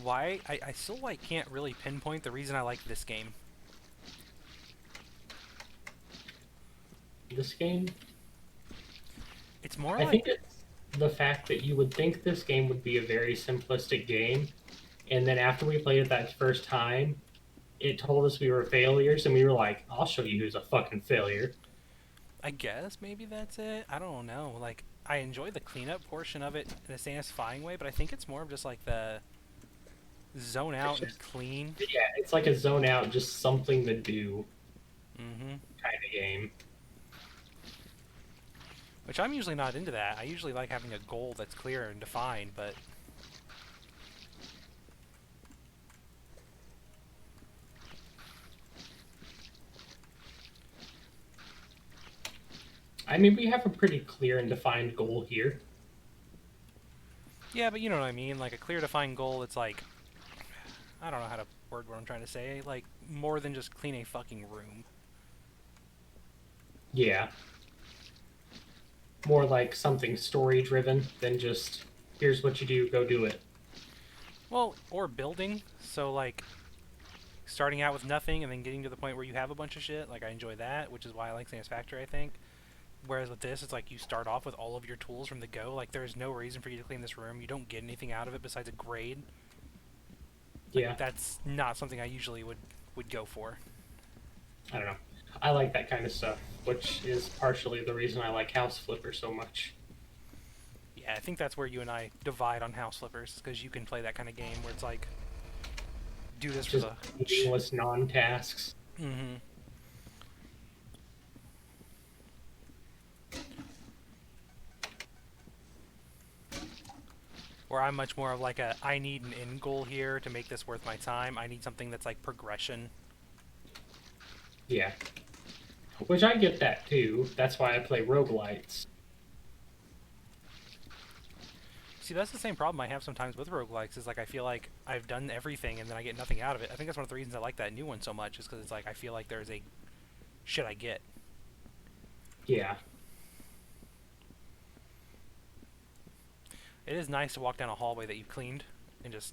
Why? I still like can't really pinpoint the reason I like this game. This game? It's more I like think it's the fact that you would think this game would be a very simplistic game, and then after we played it that first time, it told us we were failures, and we were like, I'll show you who's a fucking failure. I guess maybe that's it. I don't know. Like I enjoy the cleanup portion of it in a satisfying way, but I think it's more of just like the zone out and clean. Yeah, it's like a zone out, just something to do Mm-hmm. kind of game. Which I'm usually not into that. I usually like having a goal that's clear and defined, but I mean, we have a pretty clear and defined goal here. yeah, but you know what I mean? Like a clear defined goal, it's like I don't know how to word what I'm trying to say. Like more than just clean a fucking room. Yeah. More like something story driven than just here's what you do, go do it. Well, or building. So like starting out with nothing and then getting to the point where you have a bunch of shit. Like I enjoy that, which is why I like Satisfactory, I think. Whereas with this, it's like you start off with all of your tools from the go. Like there's no reason for you to clean this room. You don't get anything out of it besides a grade. Like Yeah. that's not something I usually would go for. I don't know. I like that kind of stuff, which is partially the reason I like House Flipper so much. Yeah, I think that's where you and I divide on House Flippers, because you can play that kind of game where it's like, do this for Just the. meaningless non-tasks. Mm-hmm. Where I'm much more of like a, I need an end goal here to make this worth my time. I need something that's like progression. Yeah. Which I get that too. That's why I play roguelites. See, that's the same problem I have sometimes with roguelikes, is like I feel like I've done everything and then I get nothing out of it. I think that's one of the reasons I like that new one so much, is because it's like I feel like there's a shit I get. Yeah. It is nice to walk down a hallway that you've cleaned and just,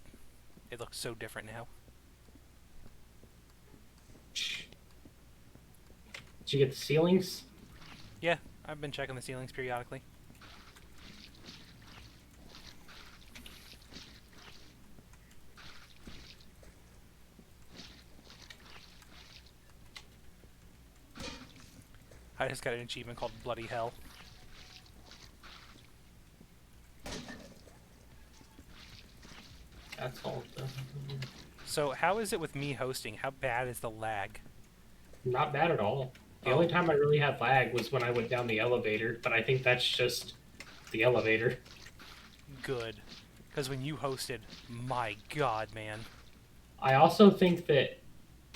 it looks so different now. Did you get the ceilings? Yeah, I've been checking the ceilings periodically. I just got an achievement called Bloody Hell. That's all. So how is it with me hosting? How bad is the lag? Not bad at all. The Oh, only time I really had lag was when I went down the elevator, but I think that's just the elevator. good. Because when you hosted, my god, man. I also think that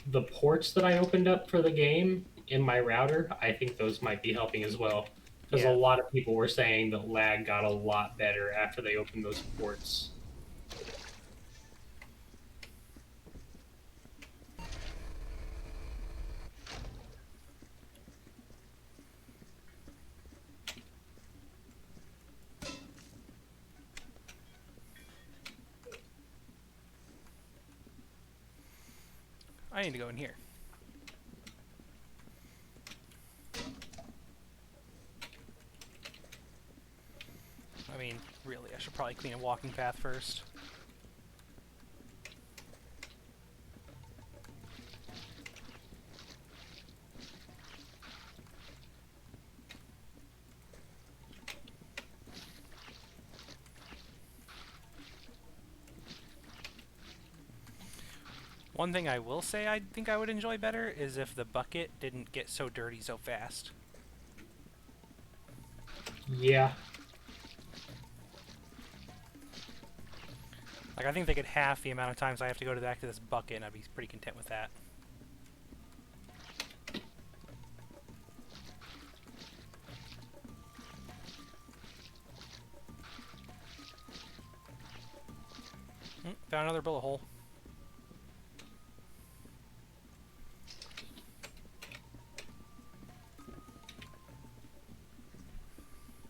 the ports that I opened up for the game in my router, I think those might be helping as well. Because a Yeah. lot of people were saying that lag got a lot better after they opened those ports. I need to go in here. I mean, really, I should probably clean a walking path first. One thing I will say I think I would enjoy better is if the bucket didn't get so dirty so fast. Yeah. Like, I think they could half the amount of times I have to go back to this bucket, and I'd be pretty content with that. Found another bullet hole.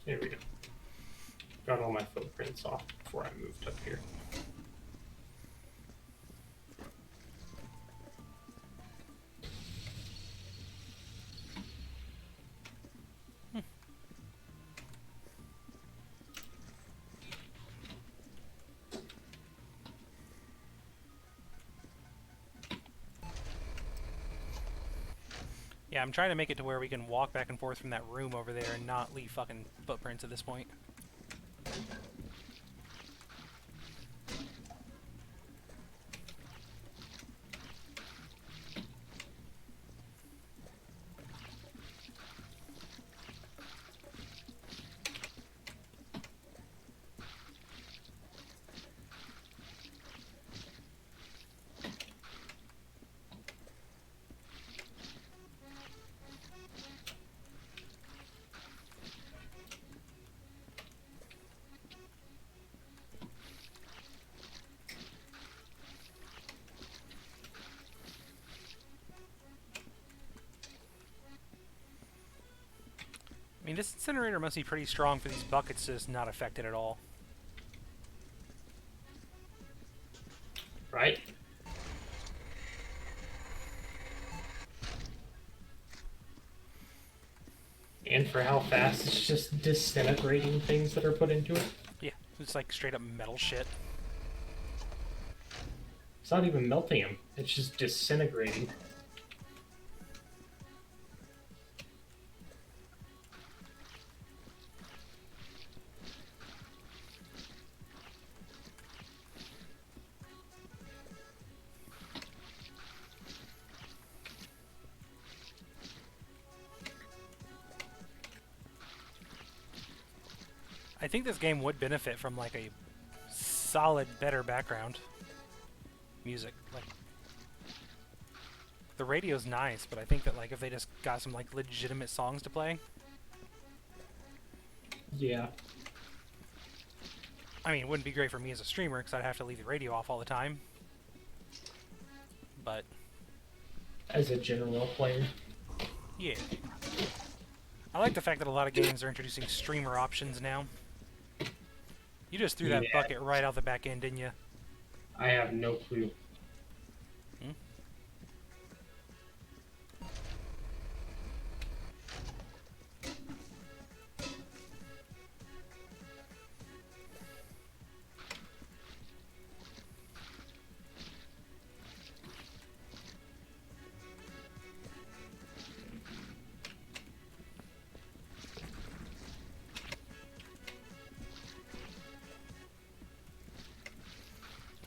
There we go. Got all my footprints off before I moved up here. Yeah, I'm trying to make it to where we can walk back and forth from that room over there and not leave fucking footprints at this point. I mean, this incinerator must be pretty strong for these buckets to just not affect it at all. Right? And for how fast it's just disintegrating things that are put into it. Yeah, it's like straight up metal shit. It's not even melting them, it's just disintegrating. I think this game would benefit from like a solid, better background music. Like, the radio's nice, but I think that like if they just got some like legitimate songs to play. Yeah. I mean, it wouldn't be great for me as a streamer because I'd have to leave the radio off all the time. But As a general player. yeah, I like the fact that a lot of games are introducing streamer options now. You just threw that Yeah. bucket right out the back end, didn't you? I have no clue. Hmm?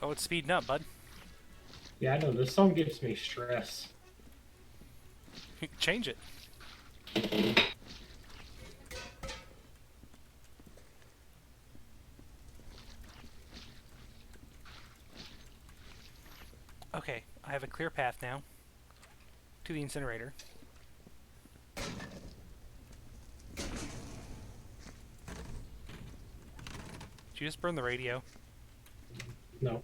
Oh, it's speeding up, bud. Yeah, I know, this song gives me stress. Change it. Okay, I have a clear path now to the incinerator. Did you just burn the radio? No.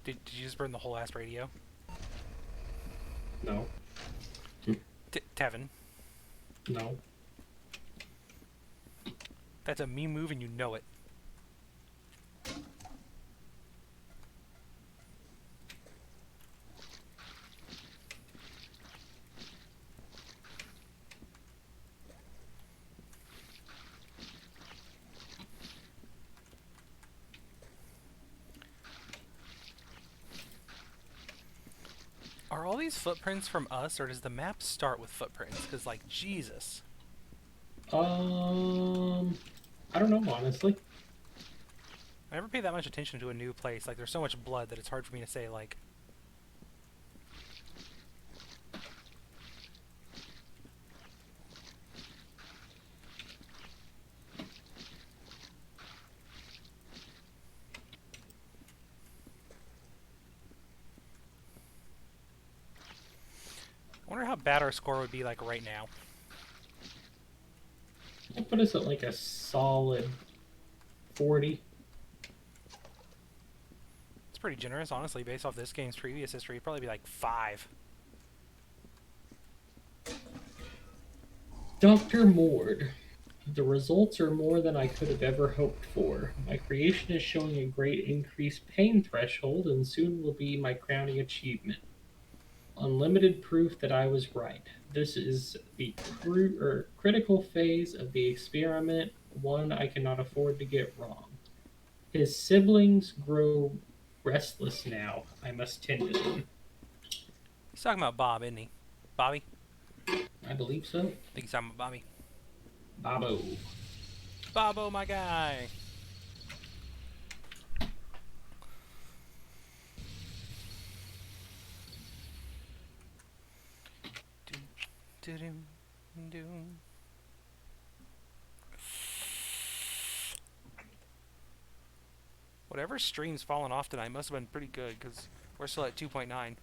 Did you just burn the whole ass radio? No. Tevin, No. that's a me move and you know it. Are all these footprints from us, or does the map start with footprints? Because, like, Jesus. I don't know, honestly. I never pay that much attention to a new place. Like, there's so much blood that it's hard for me to say, like... how bad our score would be like right now. I'll put us at like a solid 40. It's pretty generous, honestly, based off this game's previous history. It'd probably be like 5. Dr. Mord. The results are more than I could have ever hoped for. My creation is showing a great increased pain threshold and soon will be my crowning achievement. Unlimited proof that I was right. This is the critical phase of the experiment, one I cannot afford to get wrong. His siblings grow restless now. I must tend to them. He's talking about Bob, isn't he? Bobby? I believe so. I think he's talking about Bobby. Babo. Bobo, my guy! Do-do-do-do. Whatever stream's fallen off tonight must have been pretty good, because we're still at 2.9.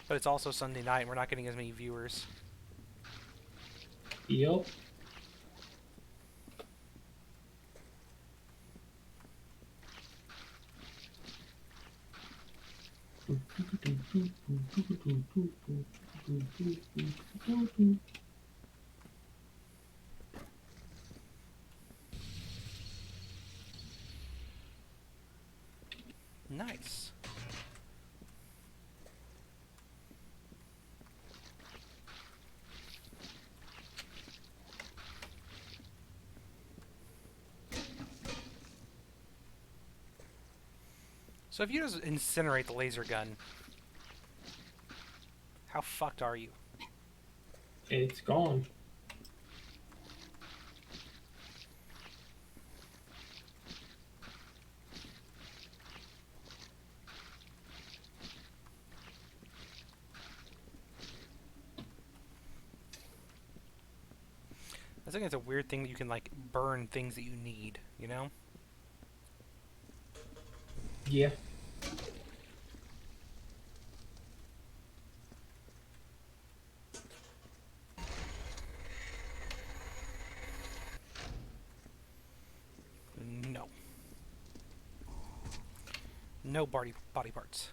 But it's also Sunday night, and we're not getting as many viewers. Yup. Nice. So if you just incinerate the laser gun, how fucked are you? It's gone. I think it's a weird thing that you can, like, burn things that you need, you know? Yeah. No. No body parts.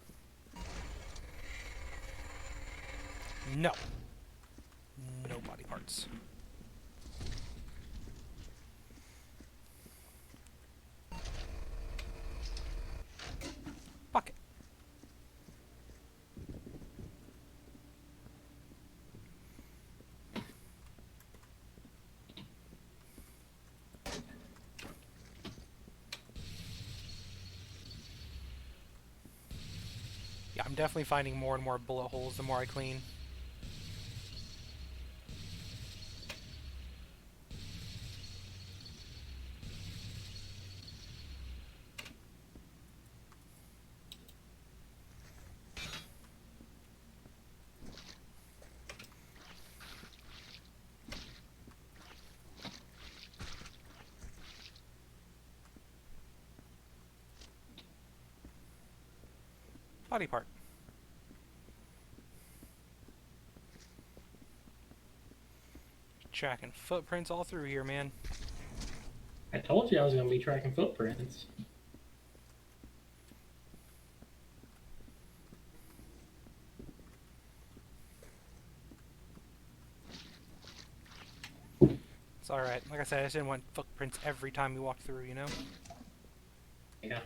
No. No body parts. Bucket. Yeah, I'm definitely finding more and more bullet holes the more I clean. Body part. Tracking footprints all through here, man. I told you I was going to be tracking footprints. It's alright. Like I said, I just didn't want footprints every time we walked through, you know? Yeah.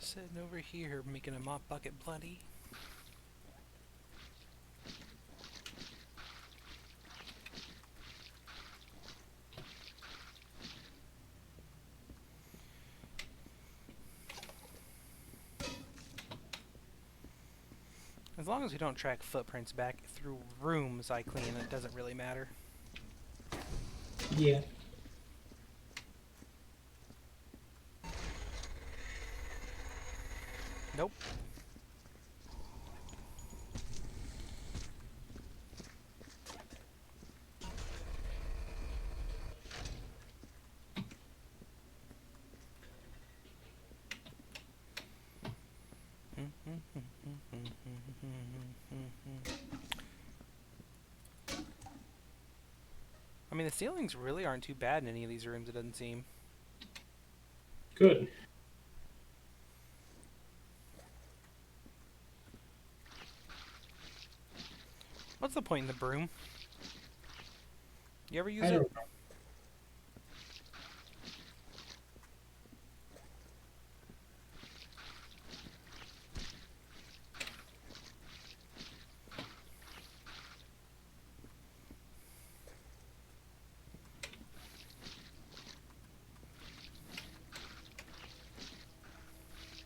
just sitting over here making a mop bucket bloody. As long as we don't track footprints back through rooms I clean, it doesn't really matter. Yeah. Nope. I mean, the ceilings really aren't too bad in any of these rooms, it doesn't seem. Good. What's the point in the broom? You ever use I it? don't know.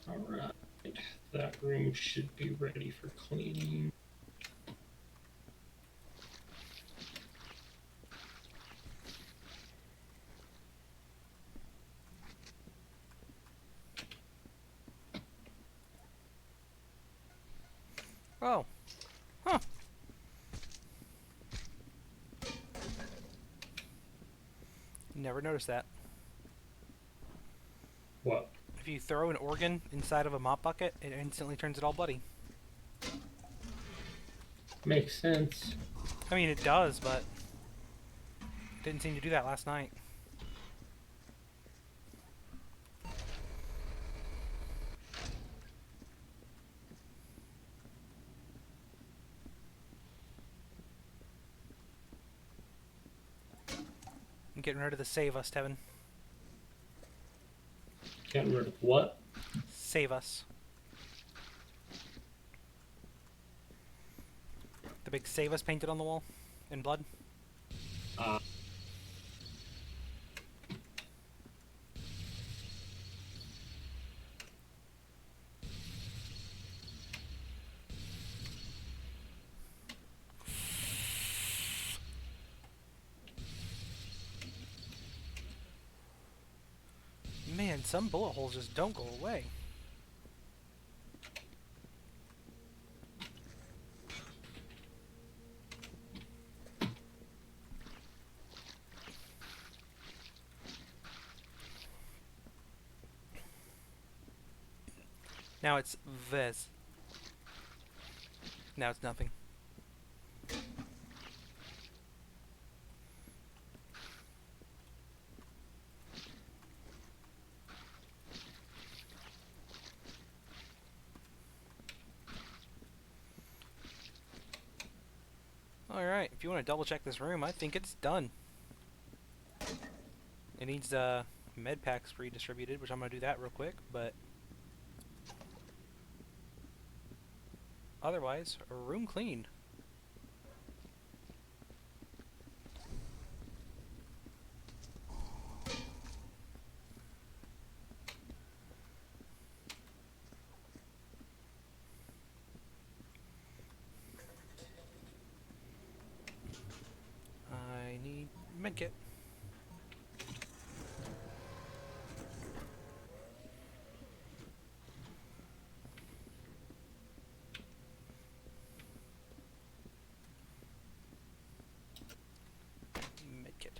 Alright. That room should be ready for cleaning. Oh. Huh. Never noticed that. What? If you throw an organ inside of a mop bucket, it instantly turns it all bloody. Makes sense. I mean, it does, but it didn't seem to do that last night. I'm getting rid of the save us, Tevin. Getting rid of what? Save us. The big save us painted on the wall in blood. Man, some bullet holes just don't go away. Now it's this. Now it's nothing. Alright, if you want to double check this room, I think it's done. It needs med packs redistributed, which I'm going to do that real quick, but otherwise, a room clean. I need medkit. Medkit.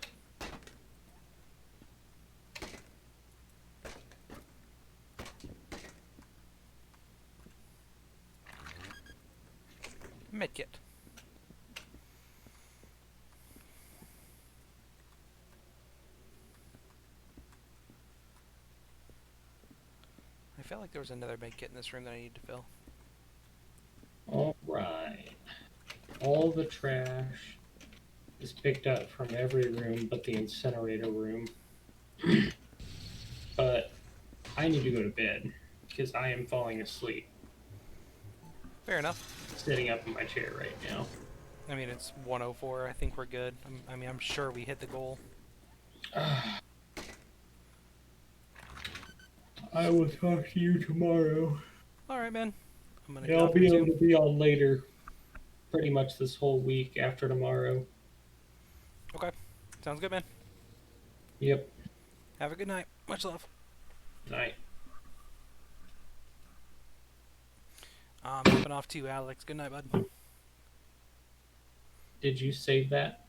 Medkit. I felt like there was another medkit in this room that I need to fill. Alright. All the trash is picked up from every room but the incinerator room. But I need to go to bed. because I am falling asleep Fair enough. sitting up in my chair right now. I mean, it's 104. I think we're good. I'm sure we hit the goal. I will talk to you tomorrow. All right, man. I'm gonna And get I'll off here be able too. to be on later, pretty much this whole week after tomorrow. Okay. Sounds good, man. Yep. Have a good night. Much love. Night. I'm hopping off too, Alex. Good night, bud. Did you save that?